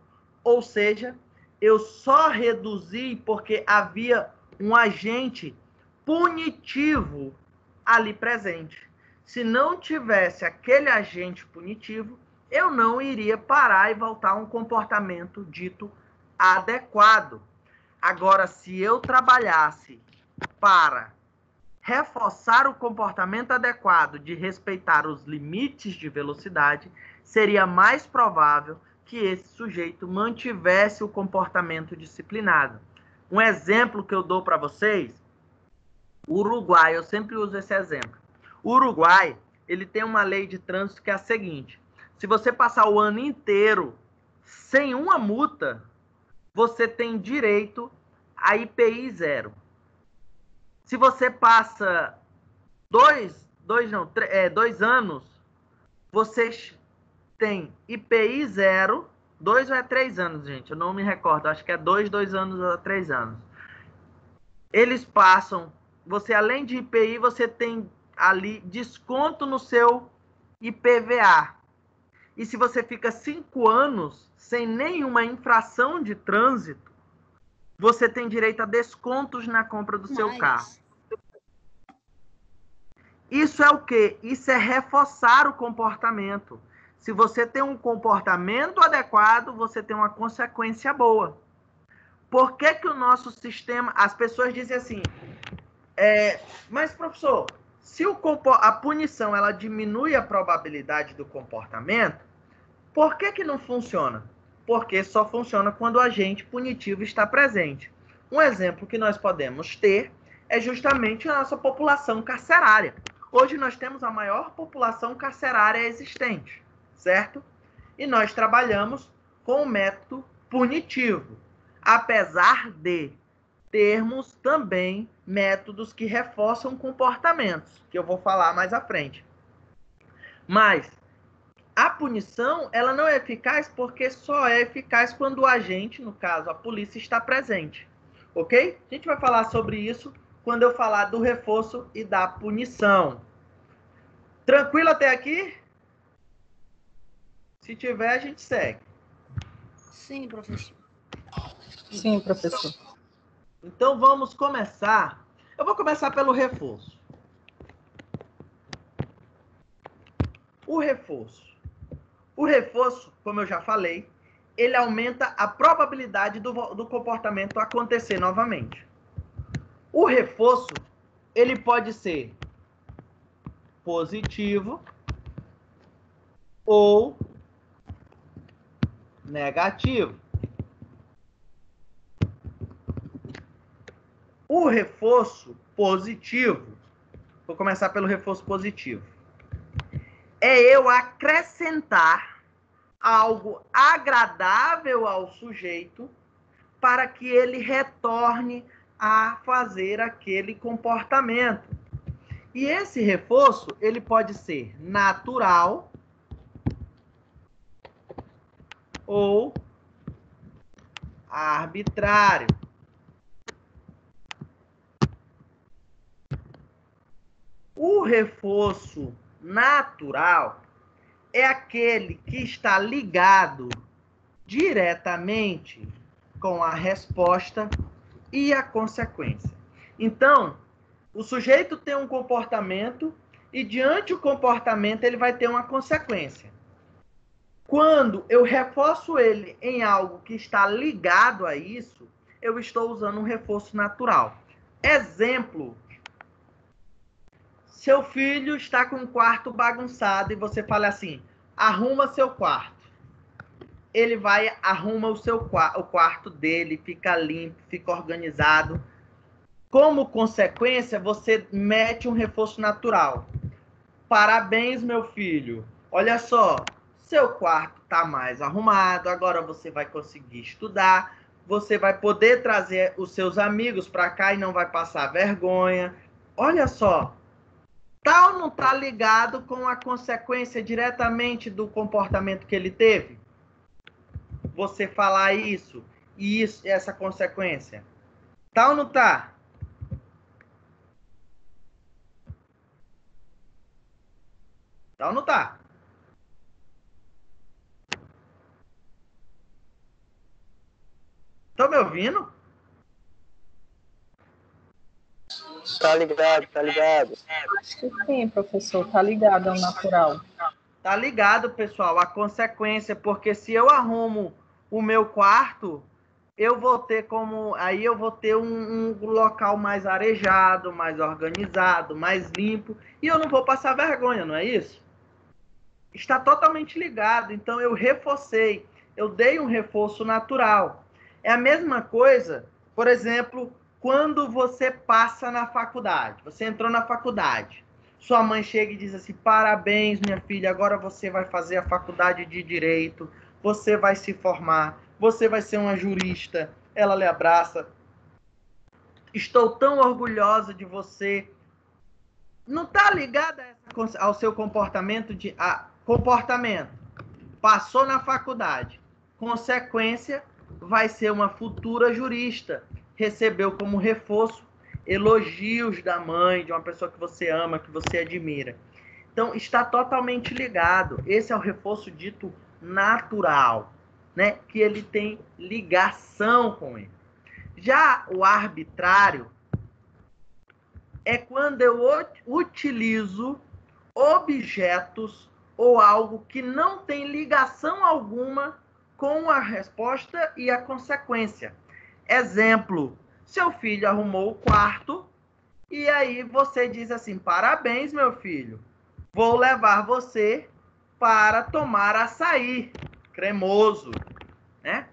Ou seja, eu só reduzi porque havia um agente punitivo ali presente. Se não tivesse aquele agente punitivo, eu não iria parar e voltar a um comportamento dito adequado. Agora, se eu trabalhasse para reforçar o comportamento adequado de respeitar os limites de velocidade, seria mais provável que esse sujeito mantivesse o comportamento disciplinado. Um exemplo que eu dou para vocês, o Uruguai, eu sempre uso esse exemplo. O Uruguai, ele tem uma lei de trânsito que é a seguinte: se você passar o ano inteiro sem uma multa, você tem direito a IPI 0. Se você passa 2 anos, você tem IPI 0, 2 ou é 3 anos, gente? Eu não me recordo, acho que é 2 anos ou 3 anos. eles passam, você além de IPI, você tem ali desconto no seu IPVA. E se você fica 5 anos sem nenhuma infração de trânsito, você tem direito a descontos na compra do seu carro. Isso é o quê? Isso é reforçar o comportamento. Se você tem um comportamento adequado, você tem uma consequência boa. Por que que o nosso sistema... As pessoas dizem assim, mas professor, se a punição ela diminui a probabilidade do comportamento, por que que não funciona? Porque só funciona quando o agente punitivo está presente. Um exemplo que nós podemos ter é justamente a nossa população carcerária. Hoje nós temos a maior população carcerária existente, certo? E nós trabalhamos com o método punitivo, apesar de termos também métodos que reforçam comportamentos, que eu vou falar mais à frente. Mas a punição, ela não é eficaz porque só é eficaz quando o agente, no caso a polícia, está presente, ok? A gente vai falar sobre isso quando eu falar do reforço e da punição. Tranquilo até aqui? Se tiver, a gente segue. Sim, professor. Sim, professor. Então, vamos começar. Eu vou começar pelo reforço. O reforço. O reforço, como eu já falei, ele aumenta a probabilidade do comportamento acontecer novamente. O reforço, ele pode ser positivo ou negativo. O reforço positivo, vou começar pelo reforço positivo, é eu acrescentar algo agradável ao sujeito para que ele retorne a fazer aquele comportamento. E esse reforço, ele pode ser natural ou arbitrário. O reforço natural é aquele que está ligado diretamente com a resposta e a consequência. Então, o sujeito tem um comportamento e diante do comportamento ele vai ter uma consequência. Quando eu reforço ele em algo que está ligado a isso, eu estou usando um reforço natural. Exemplo: seu filho está com o quarto bagunçado e você fala assim, arruma seu quarto. Ele vai, arruma o quarto dele, fica limpo, fica organizado. Como consequência, você mete um reforço natural. Parabéns, meu filho. Olha só, seu quarto está mais arrumado, agora você vai conseguir estudar, você vai poder trazer os seus amigos para cá e não vai passar vergonha. Olha só, tá ou não tá ligado com a consequência diretamente do comportamento que ele teve? Você falar isso e isso, essa consequência. Tá ou não tá? Tá ou não tá? Estão me ouvindo? Tá ligado, tá ligado. Acho que sim, professor. Tá ligado ao natural. Tá ligado, pessoal, a consequência, porque se eu arrumo o meu quarto, eu vou ter um local mais arejado, mais organizado, mais limpo, e eu não vou passar vergonha, não é isso? Está totalmente ligado, então eu reforcei, eu dei um reforço natural. É a mesma coisa, por exemplo, quando você passa na faculdade, você entrou na faculdade, sua mãe chega e diz assim, parabéns, minha filha, agora você vai fazer a faculdade de Direito, você vai se formar, você vai ser uma jurista, ela lhe abraça, estou tão orgulhosa de você. Não está ligada ao seu comportamento comportamento. Passou na faculdade. Consequência, vai ser uma futura jurista. Recebeu como reforço elogios da mãe, de uma pessoa que você ama, que você admira. Então, está totalmente ligado. Esse é o reforço dito natural, né? Que ele tem ligação com ele. Já o arbitrário é quando eu utilizo objetos ou algo que não tem ligação alguma com a resposta e a consequência. Exemplo, seu filho arrumou o quarto e aí você diz assim, parabéns, meu filho, vou levar você para tomar açaí cremoso, né?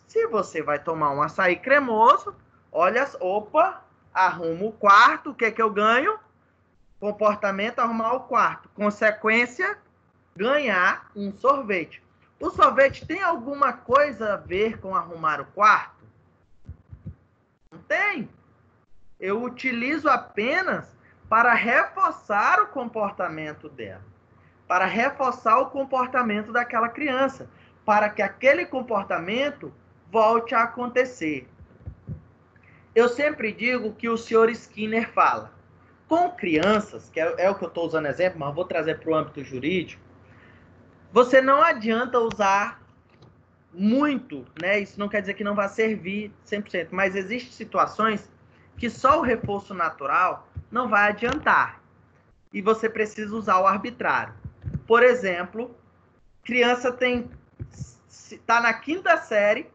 Se você vai tomar um açaí cremoso, olha, opa, arrumo o quarto, o que é que eu ganho? Comportamento, arrumar o quarto. Consequência, ganhar um sorvete. O sorvete tem alguma coisa a ver com arrumar o quarto? Não tem. Eu utilizo apenas para reforçar o comportamento dela, para reforçar o comportamento daquela criança, para que aquele comportamento volte a acontecer. Eu sempre digo que o senhor Skinner fala. Com crianças, que é o que eu estou usando exemplo, mas vou trazer para o âmbito jurídico, você não adianta usar muito, né? Isso não quer dizer que não vai servir 100%, mas existem situações que só o reforço natural não vai adiantar. E você precisa usar o arbitrário. Por exemplo, criança está na 5ª série,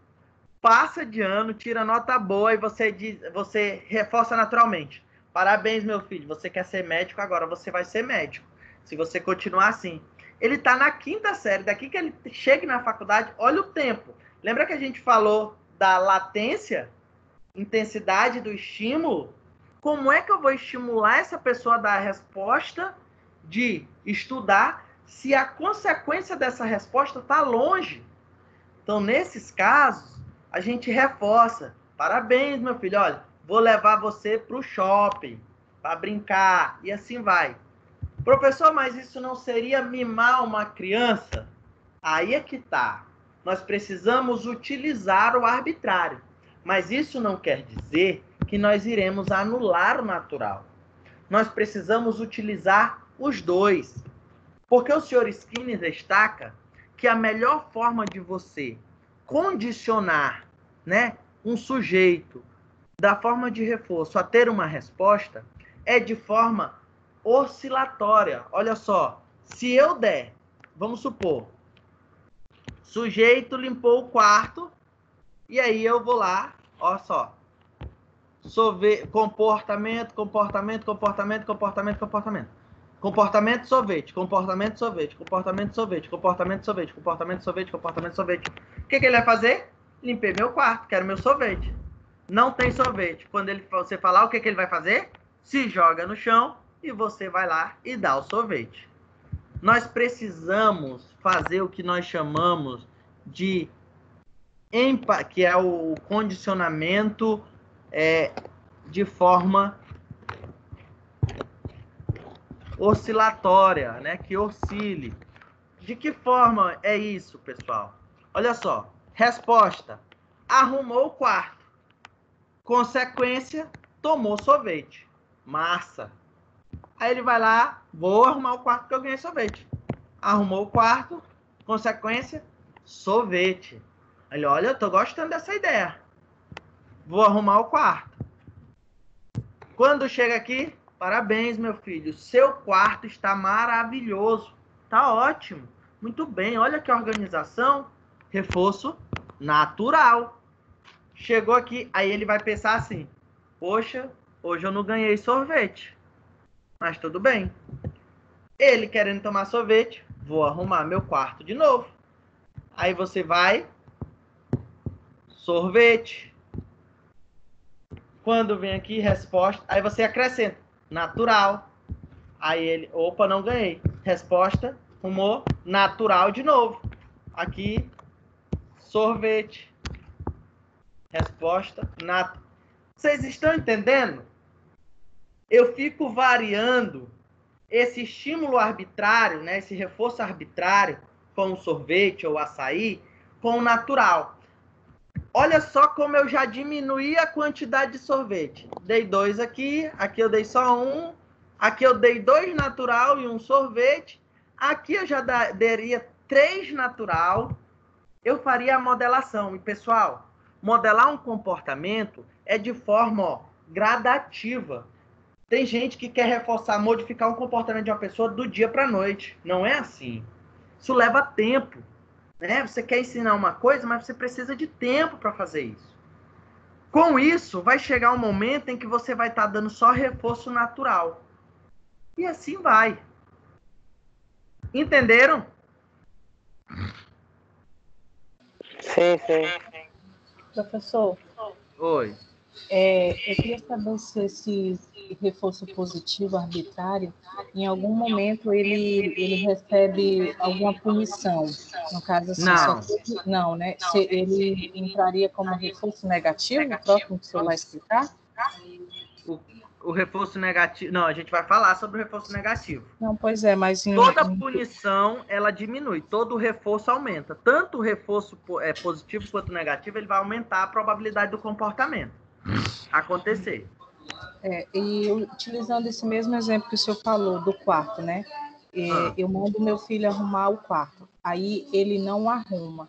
passa de ano, tira nota boa e você reforça naturalmente. Parabéns, meu filho, você quer ser médico, agora você vai ser médico. Se você continuar assim. Ele está na 5ª série, daqui que ele chegue na faculdade, olha o tempo. Lembra que a gente falou da latência? Intensidade do estímulo? Como é que eu vou estimular essa pessoa a dar a resposta de estudar se a consequência dessa resposta está longe? Então, nesses casos, a gente reforça. Parabéns, meu filho, olha, vou levar você para o shopping, para brincar, e assim vai. Professor, mas isso não seria mimar uma criança? Aí é que tá. Nós precisamos utilizar o arbitrário. Mas isso não quer dizer que nós iremos anular o natural. Nós precisamos utilizar os dois. Porque o senhor Skinner destaca que a melhor forma de você condicionar, né, um sujeito da forma de reforço a ter uma resposta é de forma oscilatória. Olha só, se eu der, vamos supor, sujeito limpou o quarto, e aí eu vou lá, olha só, comportamento, comportamento, comportamento, comportamento, comportamento. Comportamento, sorvete, comportamento, sorvete, comportamento, sorvete, comportamento, sorvete, comportamento, sorvete, comportamento, sorvete. O que ele vai fazer? Limpei meu quarto, quero meu sorvete. Não tem sorvete. Quando você falar, o que ele vai fazer? Se joga no chão e você vai lá e dá o sorvete. Nós precisamos fazer o que nós chamamos de que é o condicionamento de forma oscilatória, né? Que oscile. De que forma é isso, pessoal? Olha só. Resposta. Arrumou o quarto. Consequência, tomou sorvete. Massa. Aí ele vai lá, vou arrumar o quarto que eu ganhei sorvete. Arrumou o quarto, consequência, sorvete. Ele, olha, eu tô gostando dessa ideia. Vou arrumar o quarto. Quando chega aqui, parabéns, meu filho. Seu quarto está maravilhoso. Tá ótimo. Muito bem. Olha que organização. Reforço natural. Chegou aqui, aí ele vai pensar assim, poxa, hoje eu não ganhei sorvete. Mas tudo bem. Ele querendo tomar sorvete, vou arrumar meu quarto de novo. Aí você vai, sorvete. Quando vem aqui, resposta, aí você acrescenta, natural. Aí ele, opa, não ganhei. Resposta, arrumou, natural de novo. Aqui, sorvete. Resposta, natural. Vocês estão entendendo? Eu fico variando esse estímulo arbitrário, né, esse reforço arbitrário com o sorvete ou açaí, com o natural. olha só como eu já diminuí a quantidade de sorvete. Dei 2 aqui, aqui eu dei só 1, aqui eu dei 2 natural e 1 sorvete, aqui eu já daria 3 natural, eu faria a modelação. E, pessoal, modelar um comportamento é de forma gradativa. Tem gente que quer reforçar, modificar um comportamento de uma pessoa do dia para a noite. Não é assim. Isso leva tempo. Né? Você quer ensinar uma coisa, mas você precisa de tempo para fazer isso. Com isso, vai chegar um momento em que você vai estar dando só reforço natural. E assim vai. Entenderam? Sim, sim. Professor, Oi. eu queria saber se esse reforço positivo arbitrário, em algum momento ele recebe alguma punição. No caso, assim, não, né? Se ele entraria como reforço negativo, no próximo que o senhor vai explicar? O reforço negativo... Não, a gente vai falar sobre o reforço negativo. Não, pois é, mas... Toda punição, ela diminui. Todo reforço aumenta. Tanto o reforço positivo quanto negativo, ele vai aumentar a probabilidade do comportamento acontecer. E utilizando esse mesmo exemplo que o senhor falou, do quarto, né? Eu mando meu filho arrumar o quarto. Aí ele não arruma.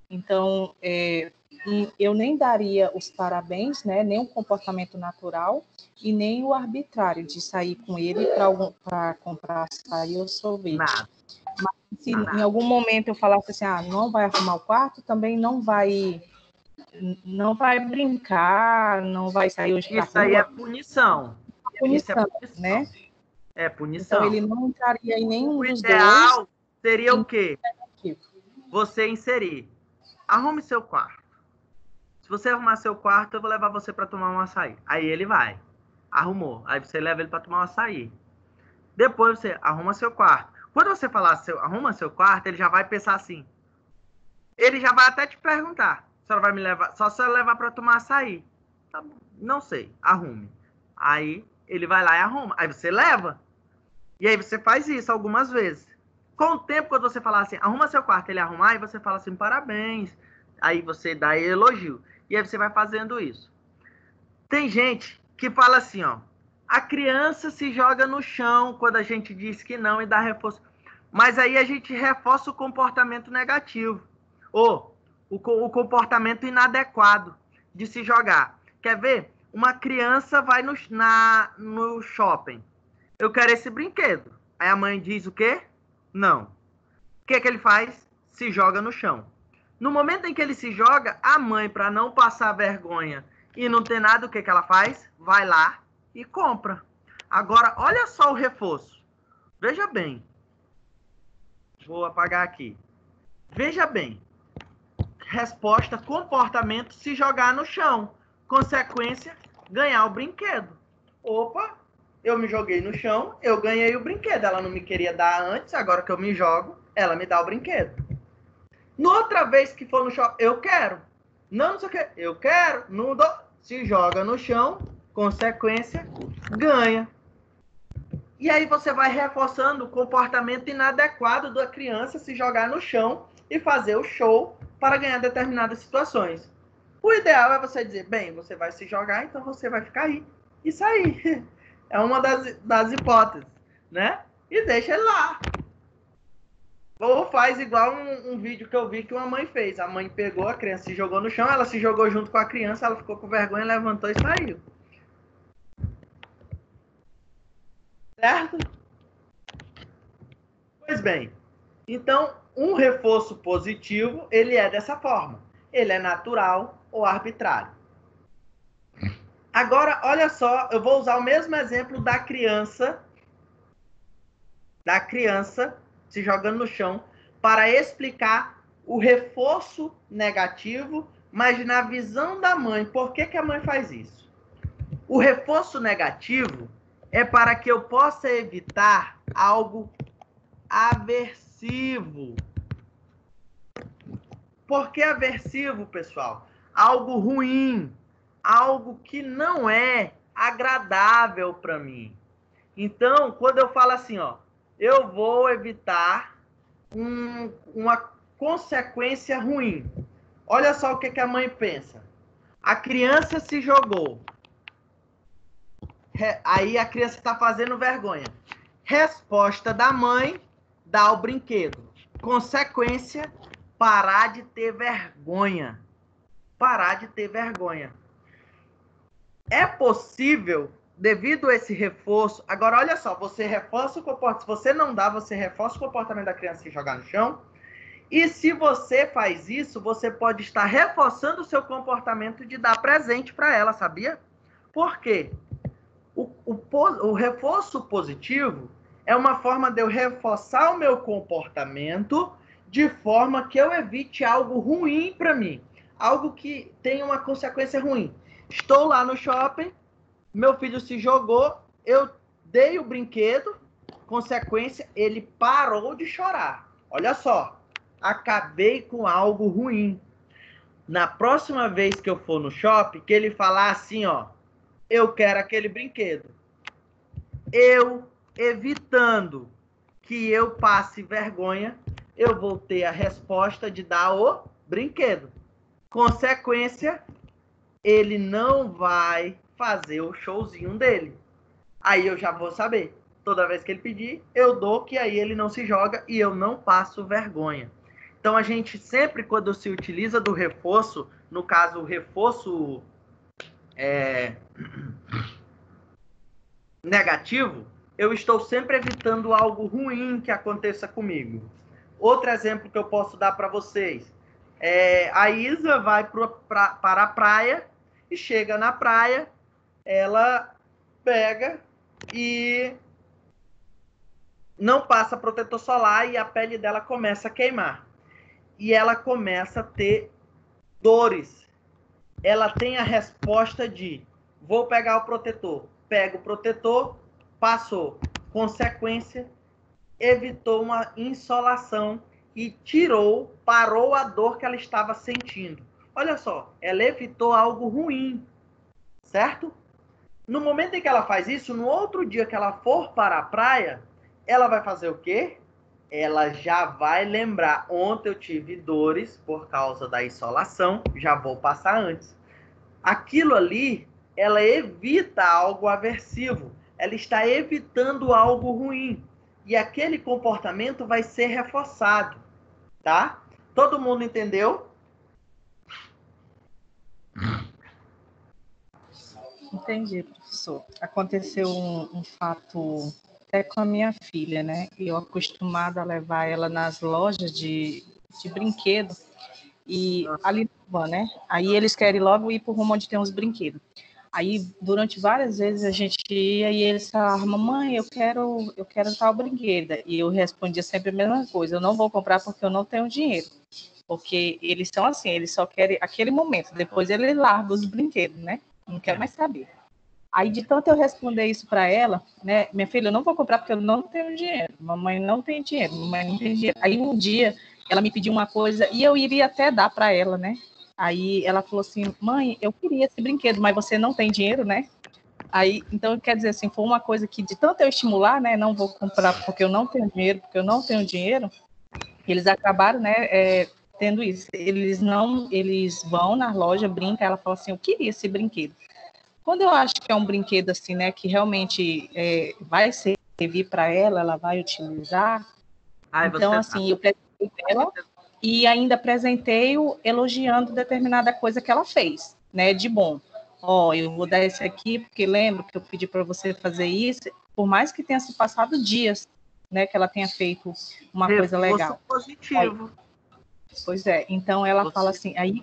Então, eu nem daria os parabéns, né? Nem o comportamento natural e nem o arbitrário de sair com ele para comprar açaí ou sorvete. Nada. Mas se em algum momento eu falasse assim, não vai arrumar o quarto, também não vai brincar, não vai sair hoje para rua. Isso aí é punição. Isso é punição, né? É punição. Então, ele não entraria em nenhum dos dois. O ideal seria o quê? Você inserir. Arrume seu quarto. Se você arrumar seu quarto, eu vou levar você para tomar um açaí. Aí ele vai. Arrumou. Aí você leva ele para tomar um açaí. Depois você arruma seu quarto. Quando você falar arruma seu quarto, ele já vai pensar assim. Ele já vai até te perguntar. A senhora vai me levar? Só se eu levar para tomar açaí. Tá bom. Não sei. Arrume. Aí ele vai lá e arruma. Aí você leva. E aí você faz isso algumas vezes. Com o tempo, quando você falar assim, arruma seu quarto, ele arrumar, e você fala assim, parabéns. Aí você dá elogio. E aí você vai fazendo isso. Tem gente que fala assim, a criança se joga no chão quando a gente diz que não e dá reforço. Mas aí a gente reforça o comportamento negativo. Ou o comportamento inadequado de se jogar. Quer ver? Uma criança vai no shopping. Eu quero esse brinquedo. Aí a mãe diz o quê? Não. O que ele faz? Se joga no chão. No momento em que ele se joga, a mãe, para não passar vergonha e não ter nada, o que ela faz? Vai lá e compra. Agora, olha só o reforço. Veja bem. Vou apagar aqui. Veja bem. Resposta, comportamento, se jogar no chão. Consequência, ganhar o brinquedo. Opa, eu me joguei no chão, eu ganhei o brinquedo. Ela não me queria dar antes, agora que eu me jogo, ela me dá o brinquedo. Noutra vez que for no shopping, eu quero. Não sei o que, eu quero, não dou. Se joga no chão, consequência, ganha. E aí você vai reforçando o comportamento inadequado da criança se jogar no chão e fazer o show para ganhar determinadas situações. O ideal é você dizer, bem, você vai se jogar, então você vai ficar aí. Isso aí. É uma das hipóteses, né? E deixa ele lá. Ou faz igual um vídeo que eu vi que uma mãe fez. A mãe pegou a criança, se jogou no chão, ela se jogou junto com a criança, ela ficou com vergonha, levantou e saiu. Certo? Pois bem, então, um reforço positivo, ele é dessa forma. Ele é natural ou arbitrário. Agora, olha só, eu vou usar o mesmo exemplo da criança se jogando no chão para explicar o reforço negativo, mas na visão da mãe. Por que a mãe faz isso? O reforço negativo é para que eu possa evitar algo aversivo. Por que aversivo, pessoal? Algo ruim, algo que não é agradável para mim. Então, quando eu falo assim, eu vou evitar uma consequência ruim. Olha só o que a mãe pensa. A criança se jogou. Aí a criança está fazendo vergonha. Resposta da mãe, dá o brinquedo. Consequência, parar de ter vergonha. Parar de ter vergonha. É possível, devido a esse reforço... Agora, olha só, você reforça o comportamento. Se você não dá, você reforça o comportamento da criança se jogar no chão. E se você faz isso, você pode estar reforçando o seu comportamento de dar presente para ela, sabia? Por quê? O reforço positivo é uma forma de eu reforçar o meu comportamento de forma que eu evite algo ruim para mim. Algo que tenha uma consequência ruim. Estou lá no shopping, meu filho se jogou, eu dei o brinquedo, consequência, ele parou de chorar. Olha só, acabei com algo ruim. Na próxima vez que eu for no shopping, que ele falar assim, ó, eu quero aquele brinquedo. Eu, evitando que eu passe vergonha, eu vou ter a resposta de dar o brinquedo. Consequência, ele não vai fazer o showzinho dele. Aí eu já vou saber. Toda vez que ele pedir, eu dou, que aí ele não se joga e eu não passo vergonha. Então, a gente sempre, quando se utiliza do reforço, no caso, o reforço negativo, eu estou sempre evitando algo ruim que aconteça comigo. Outro exemplo que eu posso dar para vocês. A Isa vai para a praia e chega na praia, ela pega e não passa protetor solar e a pele dela começa a queimar. E ela começa a ter dores. Ela tem a resposta de, vou pegar o protetor. Pega o protetor, passou. Consequência, evitou uma insolação e parou a dor que ela estava sentindo. Olha só, ela evitou algo ruim, certo? No momento em que ela faz isso, no outro dia que ela for para a praia, ela vai fazer o quê? Ela já vai lembrar, ontem eu tive dores por causa da insolação, já vou passar antes. Aquilo ali, ela evita algo aversivo, ela está evitando algo ruim. E aquele comportamento vai ser reforçado, tá? Todo mundo entendeu? Entendi, professor. Aconteceu um fato até com a minha filha, né? Eu acostumada a levar ela nas lojas de brinquedo e ali né? Aí eles querem logo ir para o rumo onde tem os brinquedos. Aí, durante várias vezes a gente ia e eles falavam, mamãe, eu quero tal brinquedo. E eu respondia sempre a mesma coisa, eu não vou comprar porque eu não tenho dinheiro. Porque eles são assim, eles só querem aquele momento, depois eles largam os brinquedos, né? Não quero mais saber. Aí, de tanto eu responder isso para ela, né? Minha filha, eu não vou comprar porque eu não tenho dinheiro. Mamãe não tem dinheiro, mamãe não tem dinheiro. Aí, um dia, ela me pediu uma coisa e eu iria até dar para ela, né? Aí, ela falou assim, mãe, eu queria esse brinquedo, mas você não tem dinheiro, né? Aí, então, quer dizer assim, foi uma coisa que, de tanto eu estimular, né? Não vou comprar porque eu não tenho dinheiro, eles acabaram, né? Tendo isso. Eles vão na loja, brincam, ela fala assim, eu queria esse brinquedo. Quando eu acho que é um brinquedo assim, né, que realmente vai servir para ela, ela vai utilizar. Então, assim, eu presentei ela e ainda presenteio elogiando determinada coisa que ela fez, né, de bom. Ó, eu vou dar esse aqui porque lembro que eu pedi para você fazer isso, por mais que tenha se passado dias, né, que ela tenha feito uma coisa legal. Positivo. Pois é, então ela fala assim, aí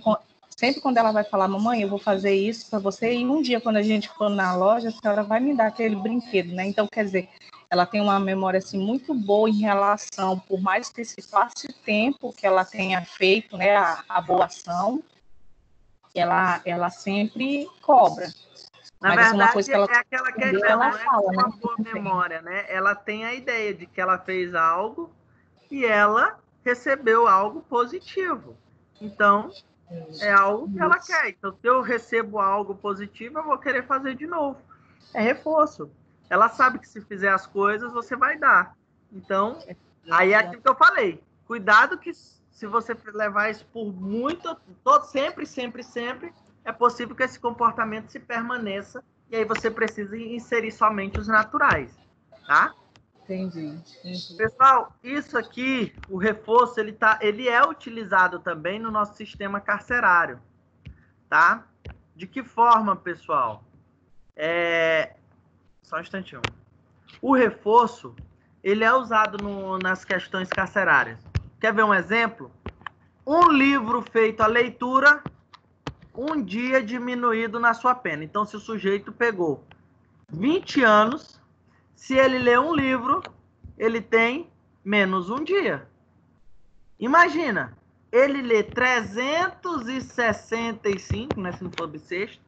sempre quando ela vai falar, mamãe, eu vou fazer isso para você, e um dia quando a gente for na loja, a senhora vai me dar aquele brinquedo, né? Então, quer dizer, ela tem uma memória assim muito boa em relação, por mais que se passe tempo que ela tenha feito, né, a boa ação, ela sempre cobra. Na verdade, assim, uma coisa que ela é aquela questão, ela não fala, uma boa memória, né? Ela tem a ideia de que ela fez algo e ela recebeu algo positivo. Então, é algo que ela quer. Então, se eu recebo algo positivo, eu vou querer fazer de novo. É reforço. Ela sabe que se fizer as coisas, você vai dar. Então, aí é aquilo que eu falei. Cuidado que se você levar isso por sempre, é possível que esse comportamento se permaneça, e aí você precisa inserir somente os naturais, tá? Entendi. Pessoal, isso aqui, o reforço, ele é utilizado também no nosso sistema carcerário, tá? De que forma, pessoal? Só um instantinho. O reforço, ele é usado nas questões carcerárias. Quer ver um exemplo? Um livro feito à leitura, um dia diminuído na sua pena. Então, se o sujeito pegou 20 anos, se ele lê um livro, ele tem menos um dia. Imagina, ele lê 365, né, se não for bissexto,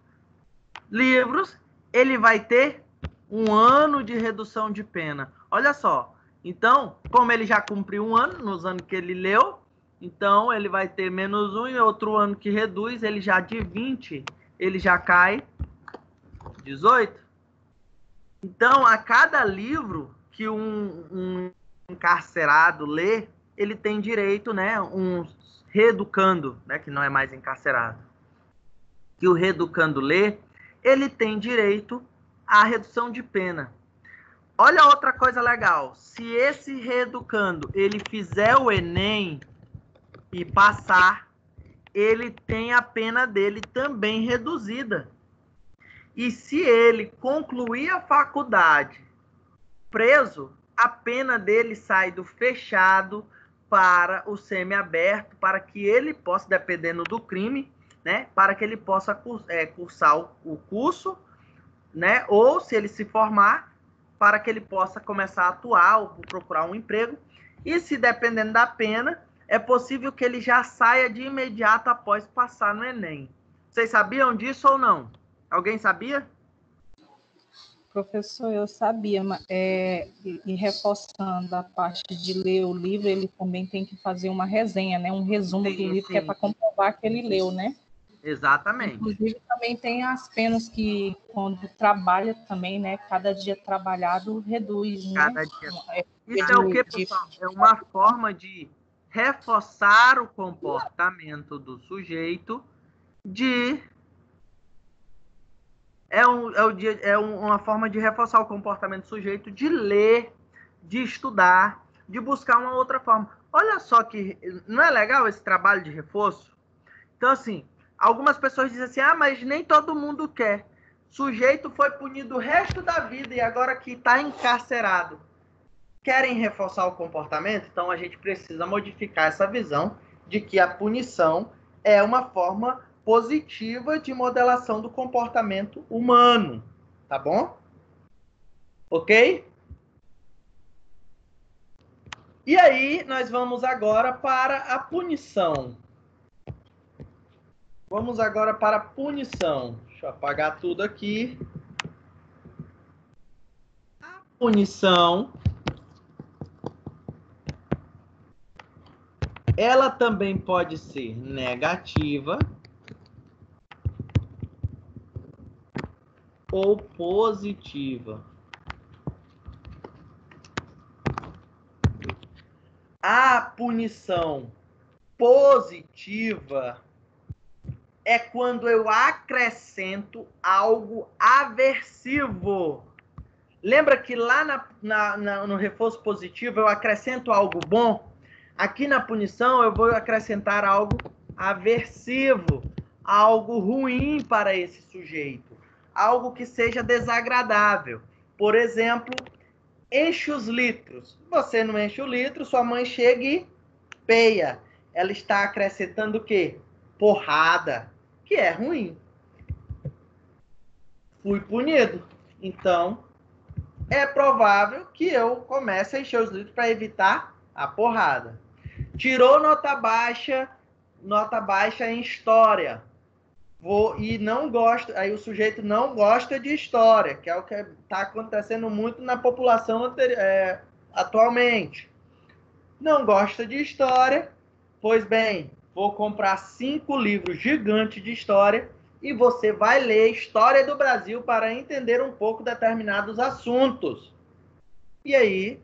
livros, ele vai ter 1 ano de redução de pena. Olha só, então, como ele já cumpriu 1 ano, nos anos que ele leu, então ele vai ter menos 1 e outro ano que reduz, ele já de 20, ele já cai 18. Então, a cada livro que um encarcerado lê, ele tem direito, né, um reeducando, né, que não é mais encarcerado, que o reeducando lê, ele tem direito à redução de pena. Olha outra coisa legal, se esse reeducando, ele fizer o Enem e passar, ele tem a pena dele também reduzida. E se ele concluir a faculdade preso, a pena dele sai do fechado para o semiaberto, para que ele possa, dependendo do crime, né, para que ele possa cursar o curso, né, ou se ele se formar, para que ele possa começar a atuar ou procurar um emprego. E se dependendo da pena, é possível que ele já saia de imediato após passar no Enem. Vocês sabiam disso ou não? Alguém sabia? Professor, eu sabia, e reforçando a parte de ler o livro, ele também tem que fazer uma resenha, né? Um resumo do livro, que é para comprovar que ele leu, né? Exatamente. Inclusive, também tem as penas que, quando trabalha também, né? Cada dia trabalhado reduz, Cada né? dia. Isso é o que, pessoal? É uma forma de reforçar o comportamento do sujeito uma forma de reforçar o comportamento do sujeito de ler, de estudar, de buscar uma outra forma. Olha só que não é legal esse trabalho de reforço? Então, assim, algumas pessoas dizem assim, mas nem todo mundo quer. O sujeito foi punido o resto da vida e agora que está encarcerado. Querem reforçar o comportamento? Então, a gente precisa modificar essa visão de que a punição é uma forma positiva de modelação do comportamento humano. Tá bom? Ok? E aí, nós vamos agora para a punição. Vamos agora para a punição. Deixa eu apagar tudo aqui. A punição, ela também pode ser negativa ou positiva. A punição positiva é quando eu acrescento algo aversivo. Lembra que lá no reforço positivo eu acrescento algo bom? Aqui na punição eu vou acrescentar algo aversivo, algo ruim para esse sujeito, algo que seja desagradável. Por exemplo, enche os litros. Você não enche o litro, sua mãe chega e peia. Ela está acrescentando o quê? Porrada, que é ruim. Fui punido. Então, é provável que eu comece a encher os litros para evitar a porrada. Tirou nota baixa em história. E não gosta, aí o sujeito não gosta de história, que é o que está acontecendo muito na população atualmente. Não gosta de história, pois bem, vou comprar 5 livros gigantes de história e você vai ler História do Brasil para entender um pouco determinados assuntos. E aí,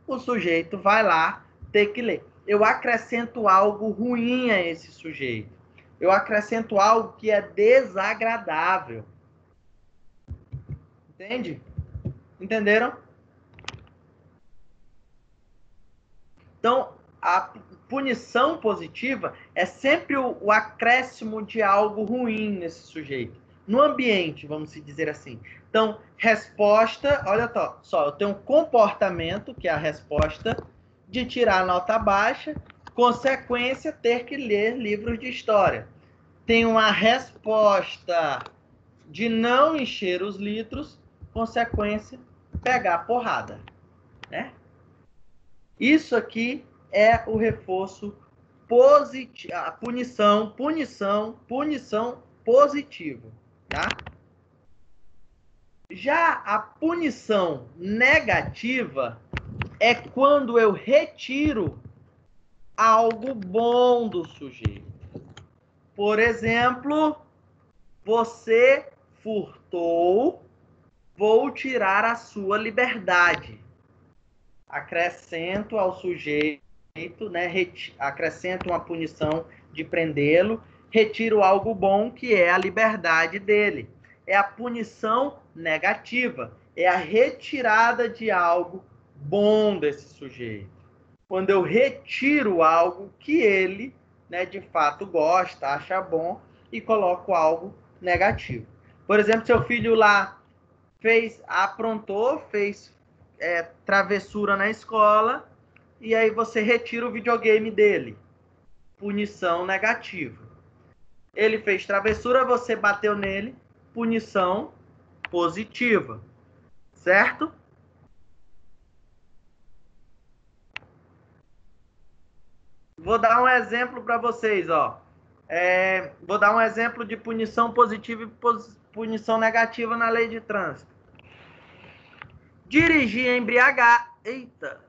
o sujeito vai lá ter que ler. eu acrescento algo ruim a esse sujeito. Eu acrescento algo que é desagradável. Entende? Entenderam? Então, a punição positiva é sempre o acréscimo de algo ruim nesse sujeito. No ambiente, vamos dizer assim. Então, resposta, olha só, eu tenho um comportamento, que é a resposta, de tirar nota baixa, consequência, ter que ler livros de história. Tem uma resposta de não encher os litros, consequência, pegar porrada, né? Isso aqui é o reforço positivo, a punição positiva, tá? Já a punição negativa é quando eu retiro algo bom do sujeito. Por exemplo, você furtou, vou tirar a sua liberdade. Acrescento ao sujeito, né, acrescento uma punição de prendê-lo, retiro algo bom, que é a liberdade dele. É a punição negativa, é a retirada de algo bom desse sujeito. Quando eu retiro algo que ele, né, de fato gosta, acha bom, e coloco algo negativo. Por exemplo, seu filho lá aprontou, fez travessura na escola, e aí você retira o videogame dele. Punição negativa. Ele fez travessura, você bateu nele, punição positiva. Certo? Vou dar um exemplo para vocês, ó. Vou dar um exemplo de punição positiva e punição negativa na lei de trânsito. Dirigir embriagado. Eita.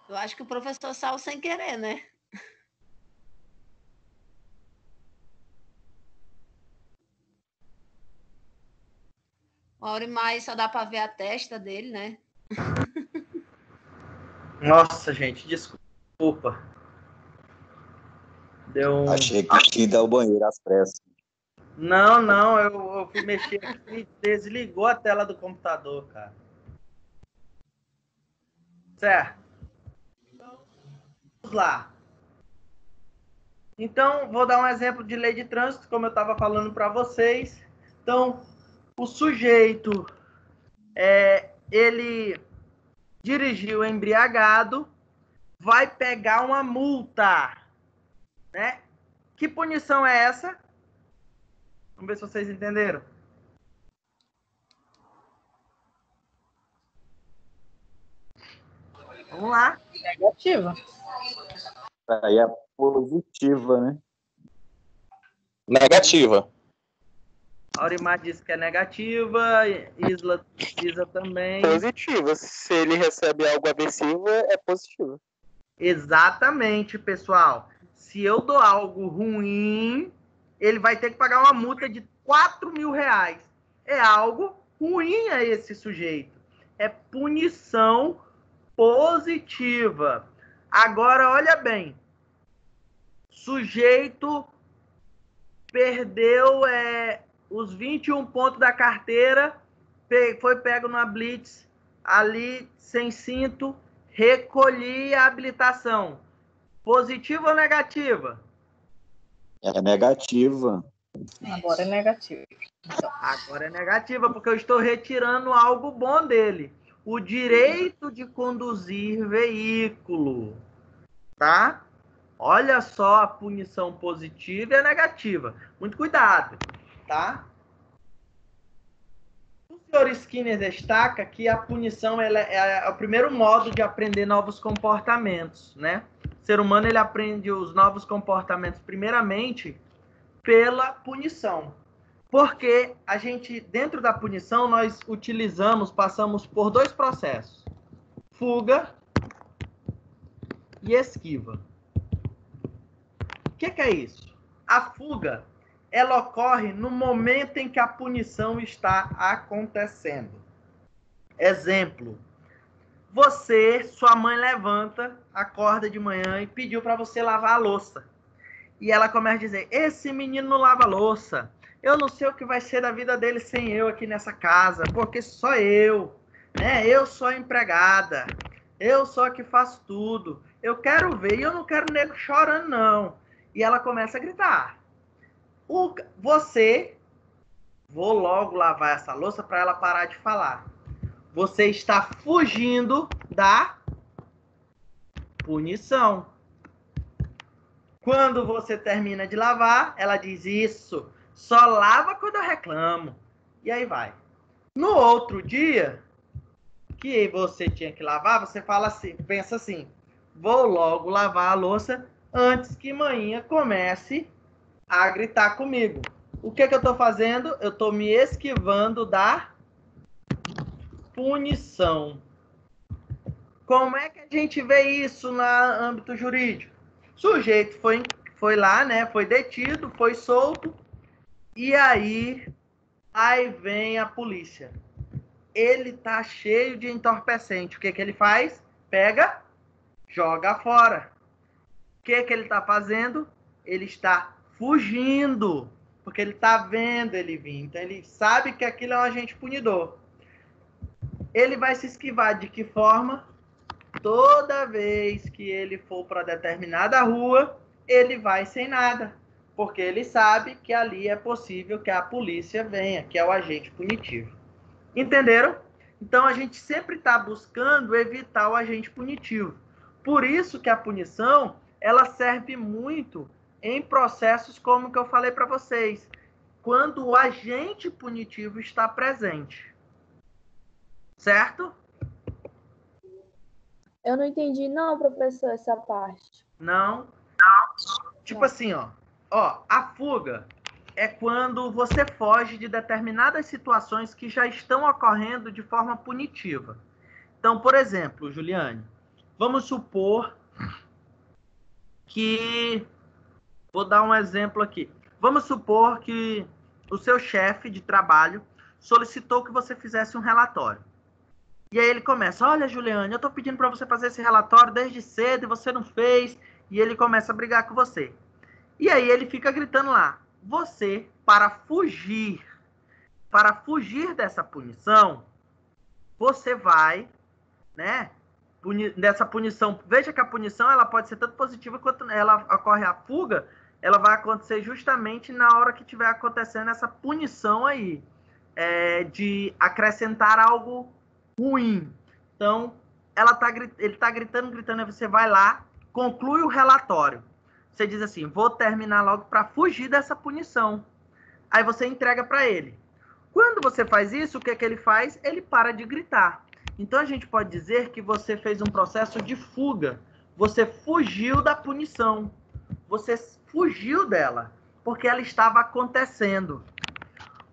Eu acho que o professor saiu sem querer, né? Uma hora e mais só dá para ver a testa dele, né? Nossa, gente, desculpa. Achei que ia dar o banheiro às pressas. Não, eu fui mexer aqui e desligou a tela do computador, cara. Certo? Vamos lá. Então, vou dar um exemplo de lei de trânsito, como eu estava falando para vocês. Então, o sujeito, ele dirigiu embriagado, vai pegar uma multa, né? Que punição é essa? Vamos ver se vocês entenderam. Vamos lá. Negativa. Aí é positiva, né? Negativa. Aurimar disse que é negativa, Isa também. Positiva. Se ele recebe algo aversivo, é positivo. Exatamente, pessoal. Se eu dou algo ruim, ele vai ter que pagar uma multa de 4.000 reais. É algo ruim a esse sujeito. É punição positiva. Agora, olha bem. Sujeito perdeu os 21 pontos da carteira, foi pego numa blitz ali, sem cinto, recolhi a habilitação. Positiva ou negativa? É negativa. Agora é negativa. Então. Agora é negativa, porque eu estou retirando algo bom dele. O direito de conduzir veículo. Tá? Olha só a punição positiva e a negativa. Muito cuidado, tá? O senhor Skinner destaca que a punição é o primeiro modo de aprender novos comportamentos, né? ser humano ele aprende os novos comportamentos primeiramente pela punição. Porque a gente, dentro da punição, nós passamos por 2 processos. Fuga e esquiva. O que é isso? A fuga, ela ocorre no momento em que a punição está acontecendo. Exemplo. Sua mãe levanta, acorda de manhã e pediu para você lavar a louça. E ela começa a dizer, esse menino não lava louça. Eu não sei o que vai ser da vida dele sem eu aqui nessa casa, porque só eu, né? Eu sou a empregada, eu sou a que faço tudo. Eu quero ver e eu não quero nego chorando, não. E ela começa a gritar. Vou logo lavar essa louça para ela parar de falar. Você está fugindo da punição. Quando você termina de lavar, ela diz isso. Só lava quando eu reclamo. E aí vai. No outro dia que você tinha que lavar, você fala assim, pensa assim, vou logo lavar a louça antes que manhã comece a gritar comigo. O que eu estou fazendo? Eu estou me esquivando da punição. Como é que a gente vê isso no âmbito jurídico? O sujeito foi lá, né? Foi detido, foi solto, e aí vem a polícia. Ele tá cheio de entorpecente. O que ele faz? Pega, joga fora. O que ele tá fazendo? Ele está fugindo, porque ele tá vendo ele vir. Então ele sabe que aquilo é um agente punidor. Ele vai se esquivar de que forma? Toda vez que ele for para determinada rua, ele vai sem nada, porque ele sabe que ali é possível que a polícia venha, que é o agente punitivo. Entenderam? Então a gente sempre está buscando evitar o agente punitivo. Por isso que a punição, ela serve muito em processos como o que eu falei para vocês, quando o agente punitivo está presente. Certo? Eu não entendi, não, professor, essa parte. Não. Tipo assim, ó, a fuga é quando você foge de determinadas situações que já estão ocorrendo de forma punitiva. Então, por exemplo, Juliane, vamos supor que... Vou dar um exemplo aqui. Vamos supor que o seu chefe de trabalho solicitou que você fizesse um relatório. E aí ele começa, olha, Juliane, eu estou pedindo para você fazer esse relatório desde cedo e você não fez. E ele começa a brigar com você. E aí ele fica gritando lá. Você, para fugir dessa punição, você vai, né, dessa punição. Veja que a punição ela pode ser tanto positiva quanto ela ocorre a fuga, ela vai acontecer justamente na hora que estiver acontecendo essa punição aí, de acrescentar algo ruim. Então, ele está gritando, e você vai lá, conclui o relatório. Você diz assim, vou terminar logo para fugir dessa punição. Aí você entrega para ele. Quando você faz isso, o que ele faz? Ele para de gritar. Então, a gente pode dizer que você fez um processo de fuga. Você fugiu da punição. Você fugiu dela, porque ela estava acontecendo.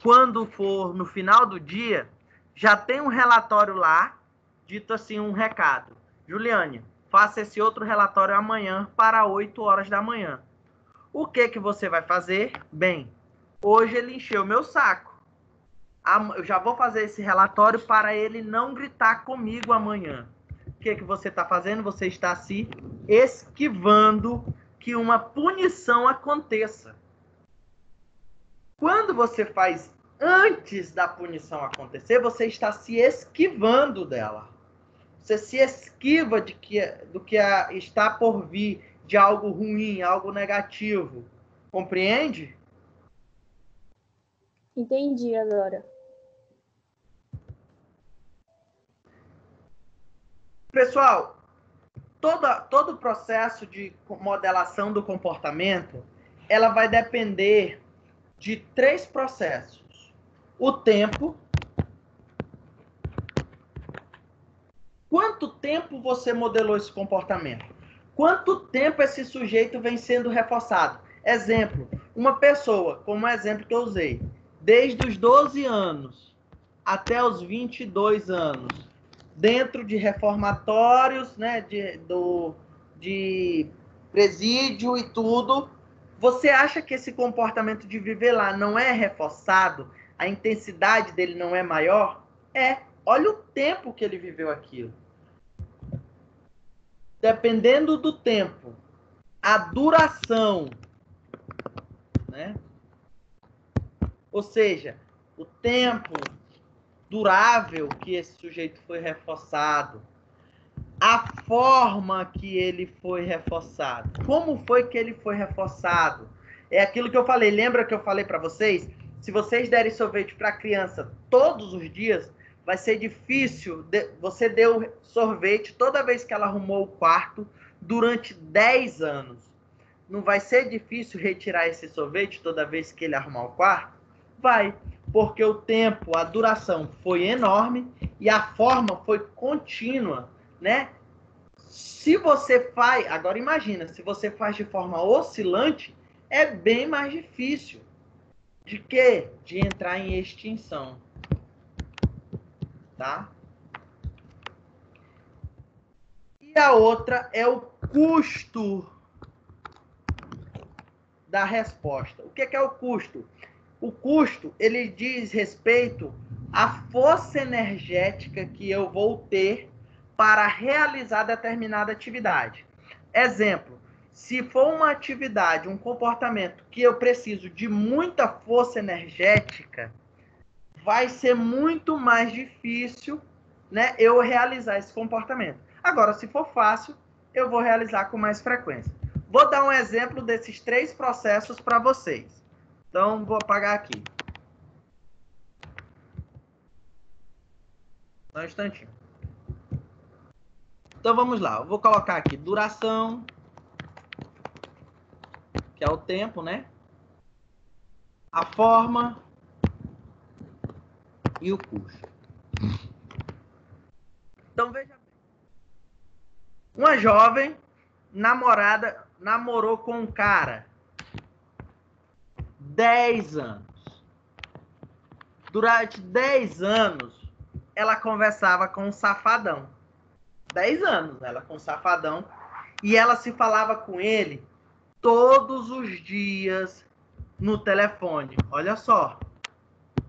Quando for no final do dia, já tem um relatório lá, dito assim, um recado. Juliane, faça esse outro relatório amanhã para 8 horas da manhã. O que você vai fazer? Bem, hoje ele encheu meu saco. Eu já vou fazer esse relatório para ele não gritar comigo amanhã. O que você está fazendo? Você está se esquivando que uma punição aconteça. Quando você faz antes da punição acontecer, você está se esquivando dela. Você se esquiva do que está por vir, de algo ruim, algo negativo. Compreende? Entendi agora. Pessoal, todo o processo de modelação do comportamento, ela vai depender de 3 processos. O tempo. Quanto tempo você modelou esse comportamento? Quanto tempo esse sujeito vem sendo reforçado? Exemplo, uma pessoa, como exemplo que eu usei, desde os 12 anos até os 22 anos, dentro de reformatórios, né, de presídio e tudo, você acha que esse comportamento de viver lá não é reforçado? A intensidade dele não é maior? É. Olha o tempo que ele viveu aquilo. Dependendo do tempo, a duração, né? Ou seja, o tempo durável que esse sujeito foi reforçado, a forma que ele foi reforçado, como foi que ele foi reforçado. É aquilo que eu falei, lembra que eu falei para vocês? Se vocês derem sorvete para a criança todos os dias, vai ser difícil, você deu sorvete toda vez que ela arrumou o quarto durante 10 anos. Não vai ser difícil retirar esse sorvete toda vez que ele arrumar o quarto? Vai, porque o tempo, a duração foi enorme e a forma foi contínua, né? Se você faz, agora imagina, se você faz de forma oscilante, é bem mais difícil. De quê? De entrar em extinção. Tá? E a outra é o custo da resposta. O que é o custo? O custo, ele diz respeito à força energética que eu vou ter para realizar determinada atividade. Exemplo, se for uma atividade, um comportamento que eu preciso de muita força energética, vai ser muito mais difícil, né, eu realizar esse comportamento. Agora, se for fácil, eu vou realizar com mais frequência. Vou dar um exemplo desses 3 processos para vocês. Então, vou apagar aqui. Só um instantinho. Então, vamos lá. Eu vou colocar aqui duração, que é o tempo, né? A forma e o custo. Então, veja bem. Uma jovem namorou com um cara 10 anos. Durante 10 anos, ela conversava com um safadão. 10 anos ela com um safadão. E ela se falava com ele todos os dias no telefone. Olha só.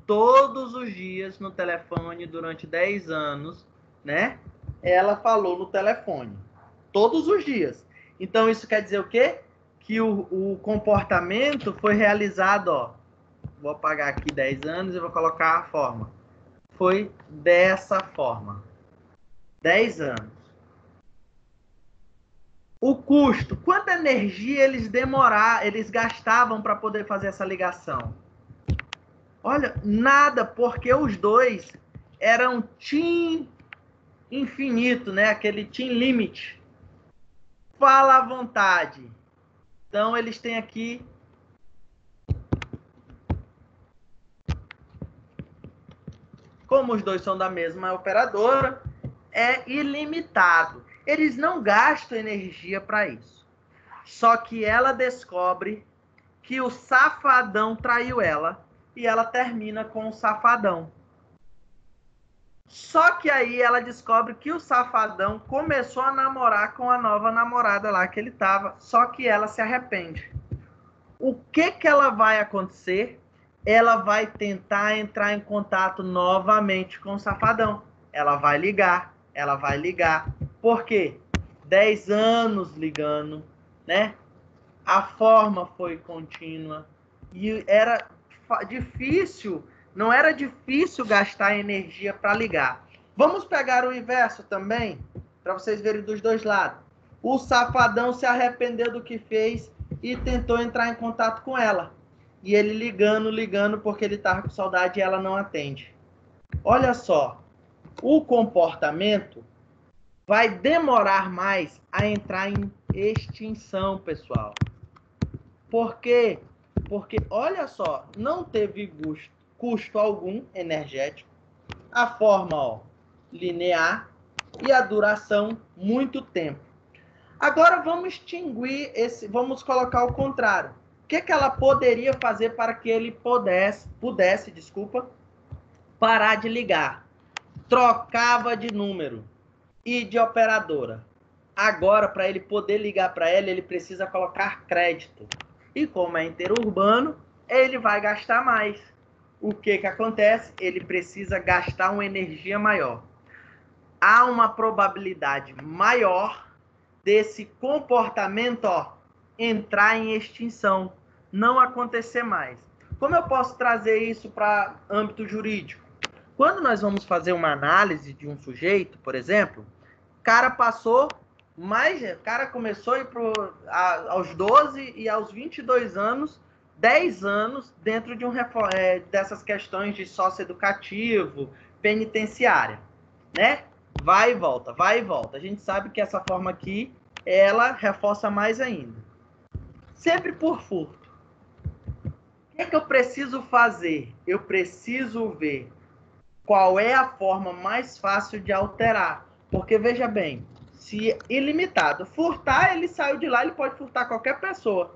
Todos os dias no telefone durante 10 anos, né? Ela falou no telefone. Todos os dias. Então, isso quer dizer o quê? Que o comportamento foi realizado, ó. Vou apagar aqui 10 anos e vou colocar a forma. Foi dessa forma. 10 anos. O custo. Quanta energia eles gastavam para poder fazer essa ligação? Olha, nada, porque os dois eram team infinito, né? Aquele team limit. Fala à vontade. Então, eles têm aqui como os dois são da mesma operadora, é ilimitado. Eles não gastam energia para isso. Só que ela descobre que o safadão traiu ela e ela termina com o safadão. Só que aí ela descobre que o safadão começou a namorar com a nova namorada lá que ele estava, só que ela se arrepende. O que ela vai acontecer? Ela vai tentar entrar em contato novamente com o safadão. Ela vai ligar. Por quê? 10 anos ligando, né? A forma foi contínua. E era difícil, não era difícil gastar energia para ligar. Vamos pegar o inverso também, para vocês verem dos dois lados. O safadão se arrependeu do que fez e tentou entrar em contato com ela. E ele ligando, porque ele estava com saudade e ela não atende. Olha só, o comportamento vai demorar mais a entrar em extinção, pessoal. Por quê? Porque, olha só, não teve custo algum energético. A forma, ó, linear e a duração, muito tempo. Agora vamos extinguir vamos colocar o contrário. O que ela poderia fazer para que ele pudesse, parar de ligar? Trocava de número e de operadora. Agora, para ele poder ligar para ela, ele precisa colocar crédito. E como é interurbano, ele vai gastar mais. O que acontece? Ele precisa gastar uma energia maior. Há uma probabilidade maior desse comportamento entrar em extinção, não acontecer mais. Como eu posso trazer isso para âmbito jurídico? Quando nós vamos fazer uma análise de um sujeito, por exemplo, o cara começou a ir aos 12 e aos 22 anos, 10 anos dentro de dessas questões de socioeducativo, penitenciária, né? Vai e volta, vai e volta. A gente sabe que essa forma aqui, ela reforça mais ainda. Sempre por furto. O que eu preciso fazer? Eu preciso ver qual é a forma mais fácil de alterar. Porque, veja bem, se ilimitado furtar, ele saiu de lá, ele pode furtar qualquer pessoa.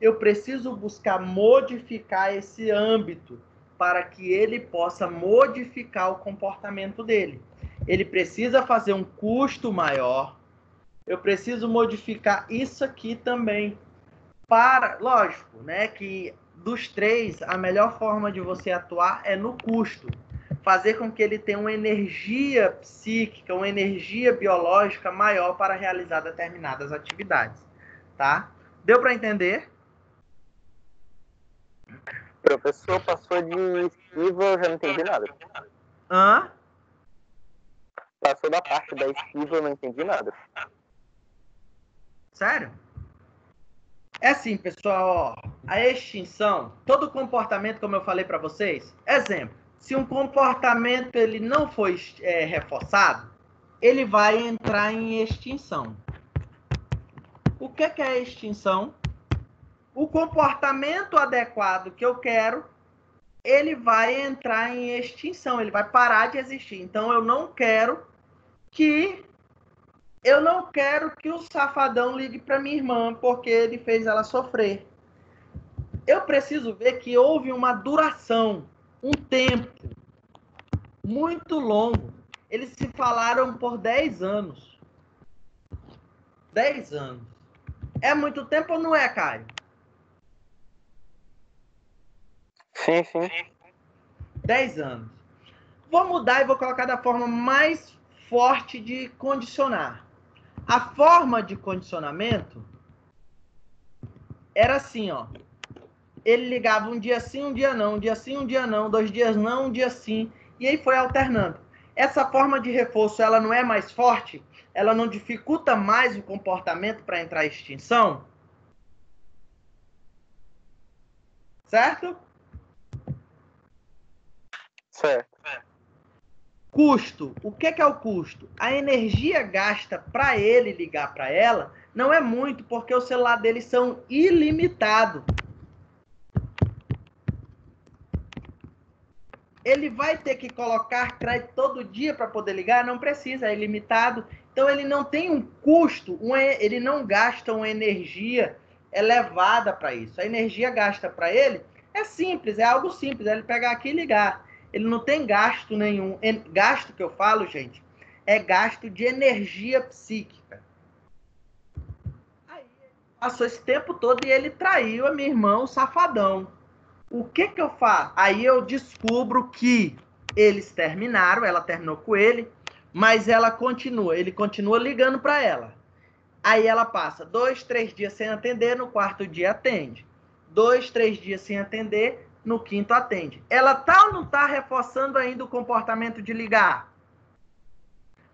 Eu preciso buscar modificar esse âmbito para que ele possa modificar o comportamento dele. Ele precisa fazer um custo maior. Eu preciso modificar isso aqui também. Lógico, né, que dos três, a melhor forma de você atuar é no custo. Fazer com que ele tenha uma energia psíquica, uma energia biológica maior para realizar determinadas atividades. Tá? Deu para entender? Professor, passou de esquiva, eu já não entendi nada. Hã? Passou da parte da esquiva, eu não entendi nada. Sério? É assim, pessoal, a extinção, todo comportamento, como eu falei para vocês, exemplo, se um comportamento ele não foi reforçado, ele vai entrar em extinção. O que é extinção? O comportamento adequado que eu quero, ele vai entrar em extinção, ele vai parar de existir. Então, eu não quero que o safadão ligue para minha irmã, porque ele fez ela sofrer. Eu preciso ver que houve uma duração, um tempo muito longo. Eles se falaram por 10 anos. 10 anos. É muito tempo ou não é, Caio? Sim, sim. 10 anos. Vou mudar e vou colocar da forma mais forte de condicionar. A forma de condicionamento era assim, Ele ligava um dia sim, um dia não, um dia sim, um dia não, 2 dias não, um dia sim, e aí foi alternando. Essa forma de reforço, ela não é mais forte? Ela não dificulta mais o comportamento para entrar em extinção? Certo? Certo. Custo. O que é o custo? A energia gasta para ele ligar para ela não é muito, porque o celular deles são ilimitados. Ele vai ter que colocar crédito todo dia para poder ligar? Não precisa, é ilimitado. Então, ele não tem um custo, ele não gasta uma energia elevada para isso. A energia gasta para ele é simples, é algo simples, é ele pegar aqui e ligar. Ele não tem gasto nenhum. Gasto que eu falo, gente, é gasto de energia psíquica. Aí, passou esse tempo todo e ele traiu a minha irmã, o safadão. O que eu faço? Aí eu descubro que eles terminaram, ela terminou com ele, mas ele continua ligando para ela. Aí ela passa 2, 3 dias sem atender, no 4º dia atende. 2, 3 dias sem atender, no 5º atende. Ela tá ou não tá reforçando ainda o comportamento de ligar?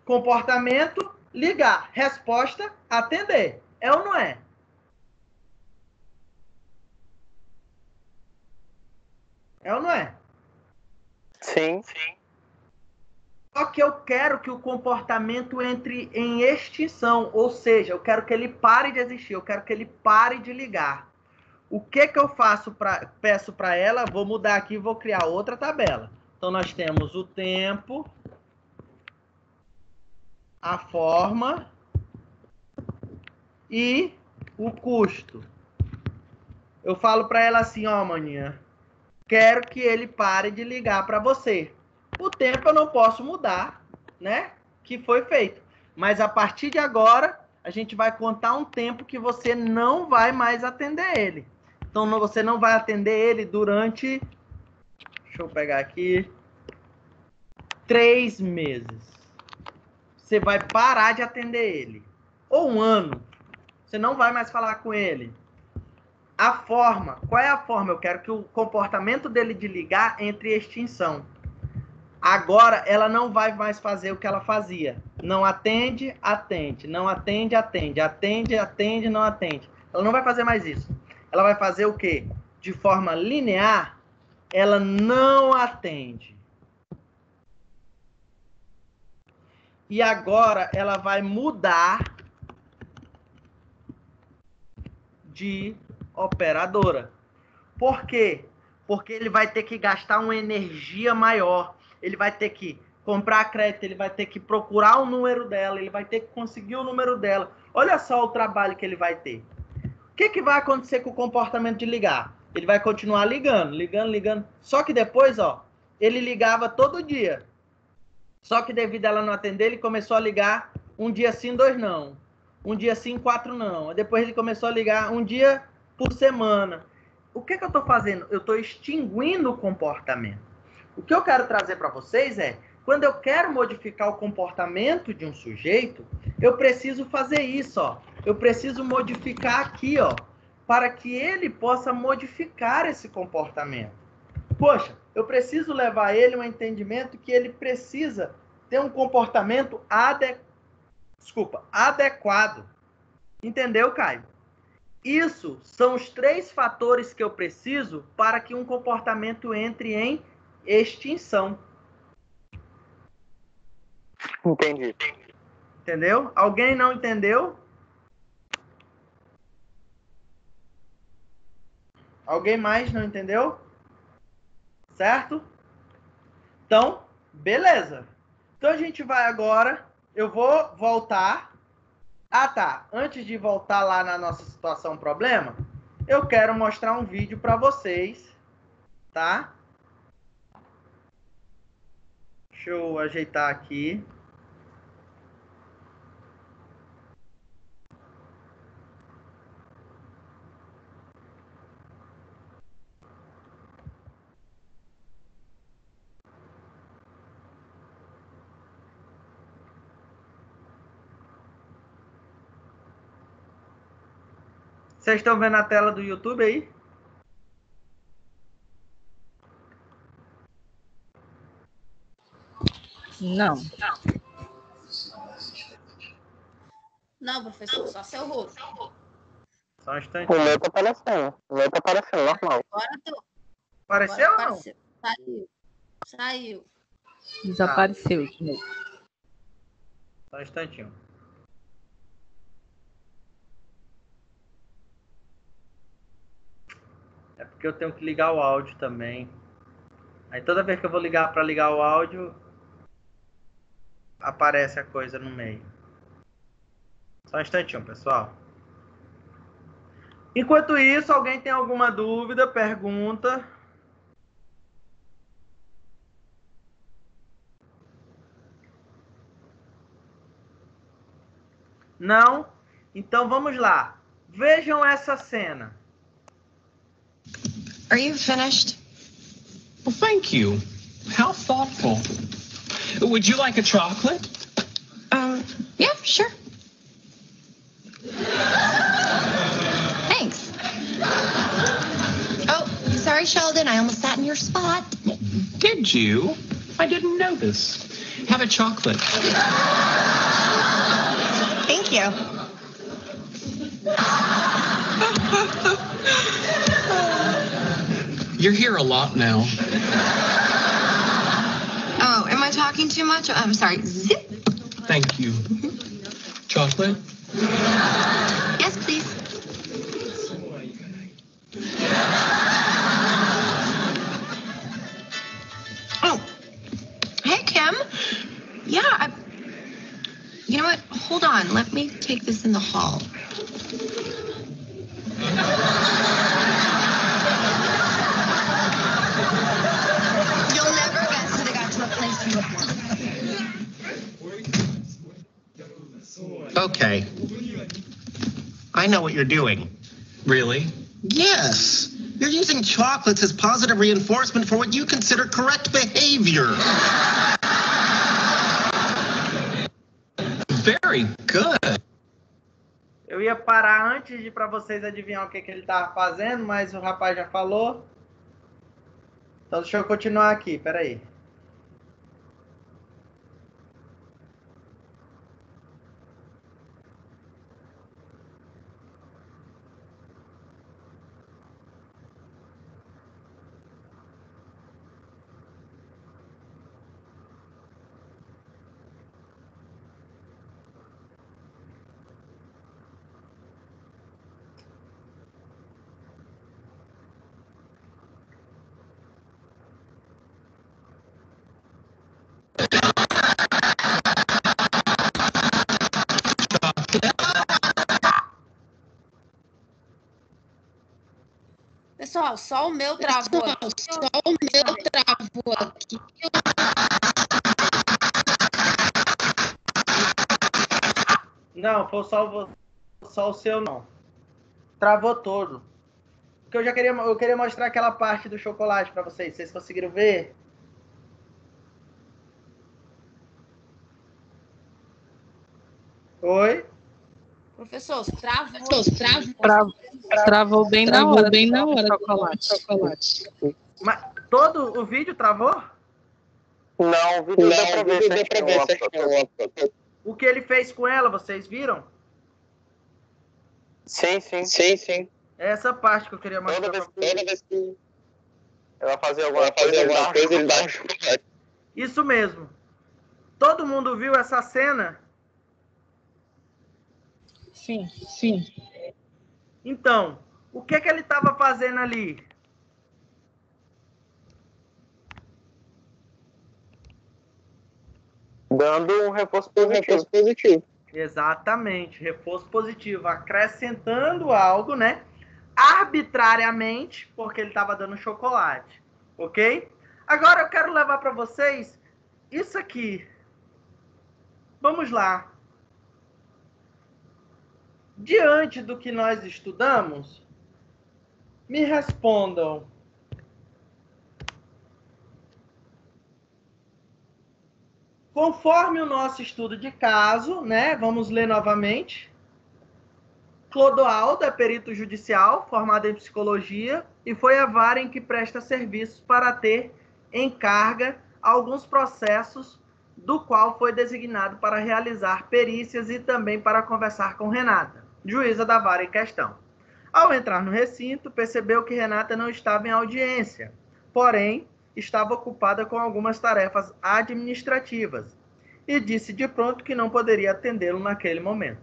Comportamento, ligar. Resposta, atender. É ou não é? É ou não é? Sim. Só que eu quero que o comportamento entre em extinção, ou seja, eu quero que ele pare de existir, eu quero que ele pare de ligar. O que eu faço? Peço para ela, vou mudar aqui e vou criar outra tabela. Então, nós temos o tempo, a forma e o custo. Eu falo para ela assim, ó, maninha, quero que ele pare de ligar para você. O tempo eu não posso mudar, né? Que foi feito. Mas a partir de agora, a gente vai contar um tempo que você não vai mais atender ele. Então, você não vai atender ele durante... Deixa eu pegar aqui. 3 meses. Você vai parar de atender ele. Ou 1 ano. Você não vai mais falar com ele. A forma. Qual é a forma? Eu quero que o comportamento dele de ligar entre em extinção. Agora, ela não vai mais fazer o que ela fazia. Não atende, atende. Não atende, atende. Atende, atende, não atende. Ela não vai fazer mais isso. Ela vai fazer o quê? De forma linear, ela não atende. E agora, ela vai mudar de operadora. Por quê? Porque ele vai ter que gastar uma energia maior. Ele vai ter que comprar crédito, ele vai ter que procurar o número dela, ele vai ter que conseguir o número dela. Olha só o trabalho que ele vai ter. O que vai acontecer com o comportamento de ligar? Ele vai continuar ligando, ligando, ligando. Só que depois, ó, ele ligava todo dia. Só que devido a ela não atender, ele começou a ligar um dia sim, 2 não. Um dia sim, 4 não. Depois ele começou a ligar um dia por semana. O que eu estou fazendo? Eu estou extinguindo o comportamento. O que eu quero trazer para vocês é, quando eu quero modificar o comportamento de um sujeito, eu preciso fazer isso, ó. Eu preciso modificar aqui, ó, para que ele possa modificar esse comportamento. Poxa, eu preciso levar ele a um entendimento que ele precisa ter um comportamento adequado. Entendeu, Caio? Isso são os 3 fatores que eu preciso para que um comportamento entre em extinção. Entendi. Entendeu? Alguém não entendeu? Alguém mais não entendeu? Certo? Então, beleza. Então a gente vai agora, eu vou voltar. Ah, tá. Antes de voltar lá na nossa situação problema, eu quero mostrar um vídeo para vocês, tá? Deixa eu ajeitar aqui. Vocês estão vendo a tela do YouTube aí? Não. Não, professor, só seu rosto. Só um instantinho. O meu tá aparecendo. Normal. Agora tô. Apareceu ou não? Apareceu. Saiu. Desapareceu de novo. Só um instantinho. É porque eu tenho que ligar o áudio também. Aí toda vez que eu vou ligar para ligar o áudio, aparece a coisa no meio. Só um instantinho, pessoal. Enquanto isso, alguém tem alguma dúvida, pergunta? Não? Então vamos lá. Vejam essa cena. Are you finished? Well, thank you. How thoughtful. Would you like a chocolate? Yeah, sure. Thanks. Oh, sorry, Sheldon. I almost sat in your spot. Did you? I didn't notice. Have a chocolate. Thank you. You're here a lot now. Oh, am I talking too much? I'm sorry. Zip. Thank you. Chocolate? Yes, please. Oh, hey, Kim. Yeah, you know what? Hold on. Let me take this in the hall. Okay. I know what you're doing. Really? Yes. You're using chocolates as positive reinforcement for what you consider correct behavior. Very good. Eu ia parar antes de para vocês adivinhar o que ele estava fazendo, mas o rapaz já falou. Então deixa eu continuar aqui, peraí. Pessoal, só o meu travou aqui. Só o meu travou aqui. Não, foi só o seu não. Travou todo. Porque eu queria mostrar aquela parte do chocolate para vocês. Vocês conseguiram ver? Oi? Professor, travou. Travou bem na hora do chocolate. Mas todo o vídeo travou? Não, o vídeo deu pra ver certinho. O que ele fez com ela, vocês viram? Sim. Essa parte que eu queria mostrar. Toda vez que ela fazia alguma coisa, ele dá um chocolate. Isso mesmo. Todo mundo viu essa cena? Sim. Então, o que ele estava fazendo ali? Dando um reforço positivo. Exatamente, reforço positivo, acrescentando algo, né? Arbitrariamente, porque ele estava dando chocolate, ok? Agora eu quero levar para vocês isso aqui. Vamos lá. Diante do que nós estudamos, me respondam. Conforme o nosso estudo de caso, né? Vamos ler novamente. Clodoaldo é perito judicial, formado em psicologia, e foi a vara em que presta serviços para ter em carga alguns processos, do qual foi designado para realizar perícias e também para conversar com Renata, juíza da vara em questão. Ao entrar no recinto, percebeu que Renata não estava em audiência, porém, estava ocupada com algumas tarefas administrativas, e disse de pronto que não poderia atendê-lo naquele momento.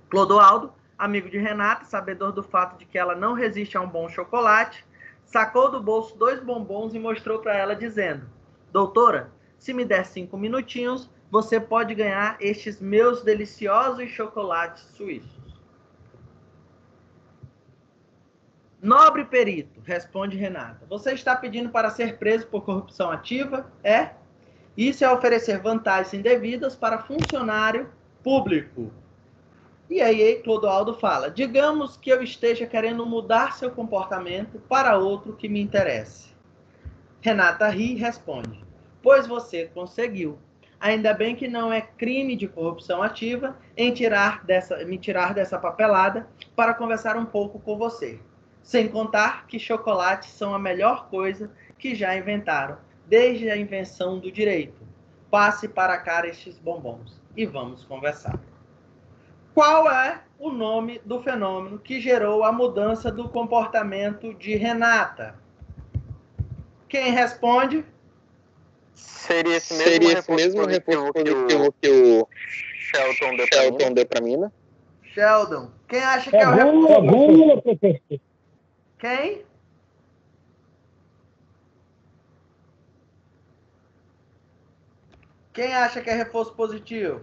Clodoaldo, amigo de Renata, sabedor do fato de que ela não resiste a um bom chocolate, sacou do bolso 2 bombons e mostrou para ela, dizendo: doutora, se me der 5 minutinhos, você pode ganhar estes meus deliciosos chocolates suíços. Nobre perito, responde Renata, você está pedindo para ser preso por corrupção ativa? É? Isso é oferecer vantagens indevidas para funcionário público. E aí Clodoaldo fala: digamos que eu esteja querendo mudar seu comportamento para outro que me interesse. Renata ri e responde: pois você conseguiu. Ainda bem que não é crime de corrupção ativa em me tirar dessa papelada para conversar um pouco com você. Sem contar que chocolates são a melhor coisa que já inventaram, desde a invenção do direito. Passe para cá estes bombons e vamos conversar. Qual é o nome do fenômeno que gerou a mudança do comportamento de Renata? Quem responde? Seria esse mesmo reforço positivo que o Sheldon deu para mim, né? Sheldon. Quem acha que é o reforço? Quem? Quem acha que é reforço positivo?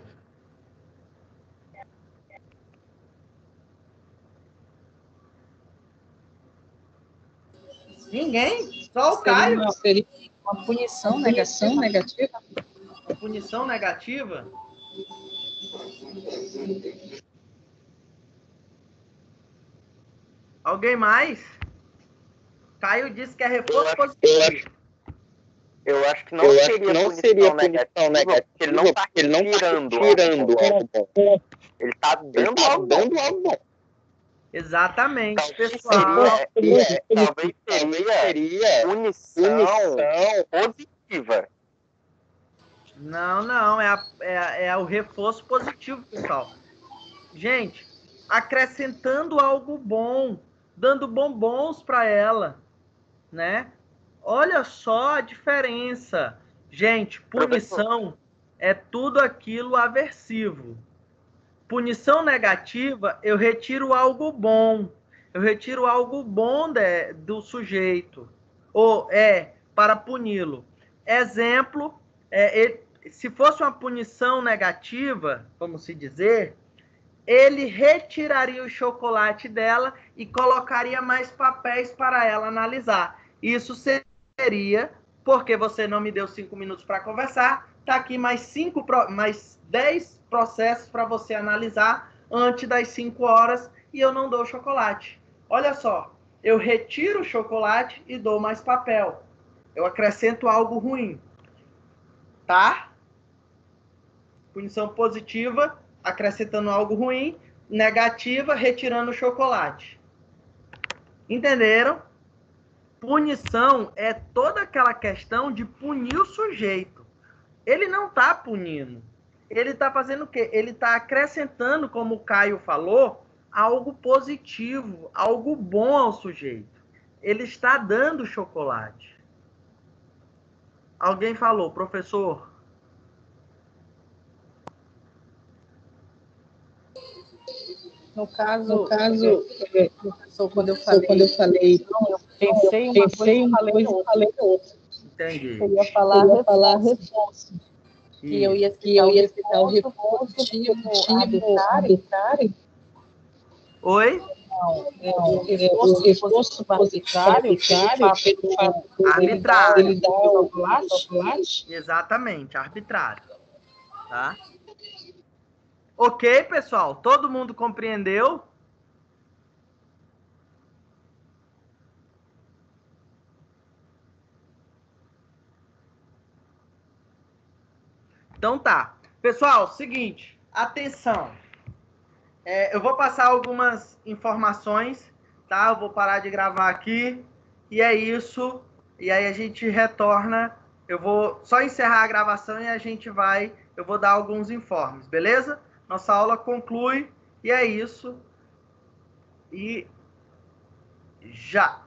Ninguém? Só o Caio? Seria uma punição negativa? Punição negativa? Alguém mais? Caio disse que é reforço positivo. Eu acho que não seria punição negativa, porque ele não está tirando algo bom. Ele está dando algo bom. Exatamente, pessoal. Talvez seria punição positiva. Não, é o reforço positivo, pessoal. Gente, acrescentando algo bom, dando bombons para ela, né? Olha só a diferença. Gente, punição é tudo aquilo aversivo. Punição negativa, eu retiro algo bom. Eu retiro algo bom do sujeito. Ou para puni-lo. Exemplo, se fosse uma punição negativa, vamos se dizer, ele retiraria o chocolate dela e colocaria mais papéis para ela analisar. Isso seria, porque você não me deu 5 minutos para conversar, tá aqui mais 10 processos para você analisar antes das 5 horas e eu não dou chocolate. Olha só, eu retiro o chocolate e dou mais papel. Eu acrescento algo ruim. Tá? Punição positiva, acrescentando algo ruim. Negativa, retirando o chocolate. Entenderam? Punição é toda aquela questão de punir o sujeito. Ele não está punindo. Ele está fazendo o quê? Ele está acrescentando, como o Caio falou, algo positivo, algo bom ao sujeito. Ele está dando chocolate. Alguém falou, professor? No caso, professor, quando eu falei, eu pensei uma coisa e falei outra. Entendi. Eu ia falar reforço. E eu ia citar o reforço arbitrário. Oi? Não, o reforço arbitrário, arbitrário. Ele dá o chocolate? Exatamente, arbitrário. Tá? Ok, pessoal? Todo mundo compreendeu? Então tá. Pessoal, seguinte. Atenção. Eu vou passar algumas informações, tá? Eu vou parar de gravar aqui. E é isso. E aí a gente retorna. Eu vou só encerrar a gravação e a gente vai... Eu vou dar alguns informes, beleza? Nossa aula conclui. E é isso. E já.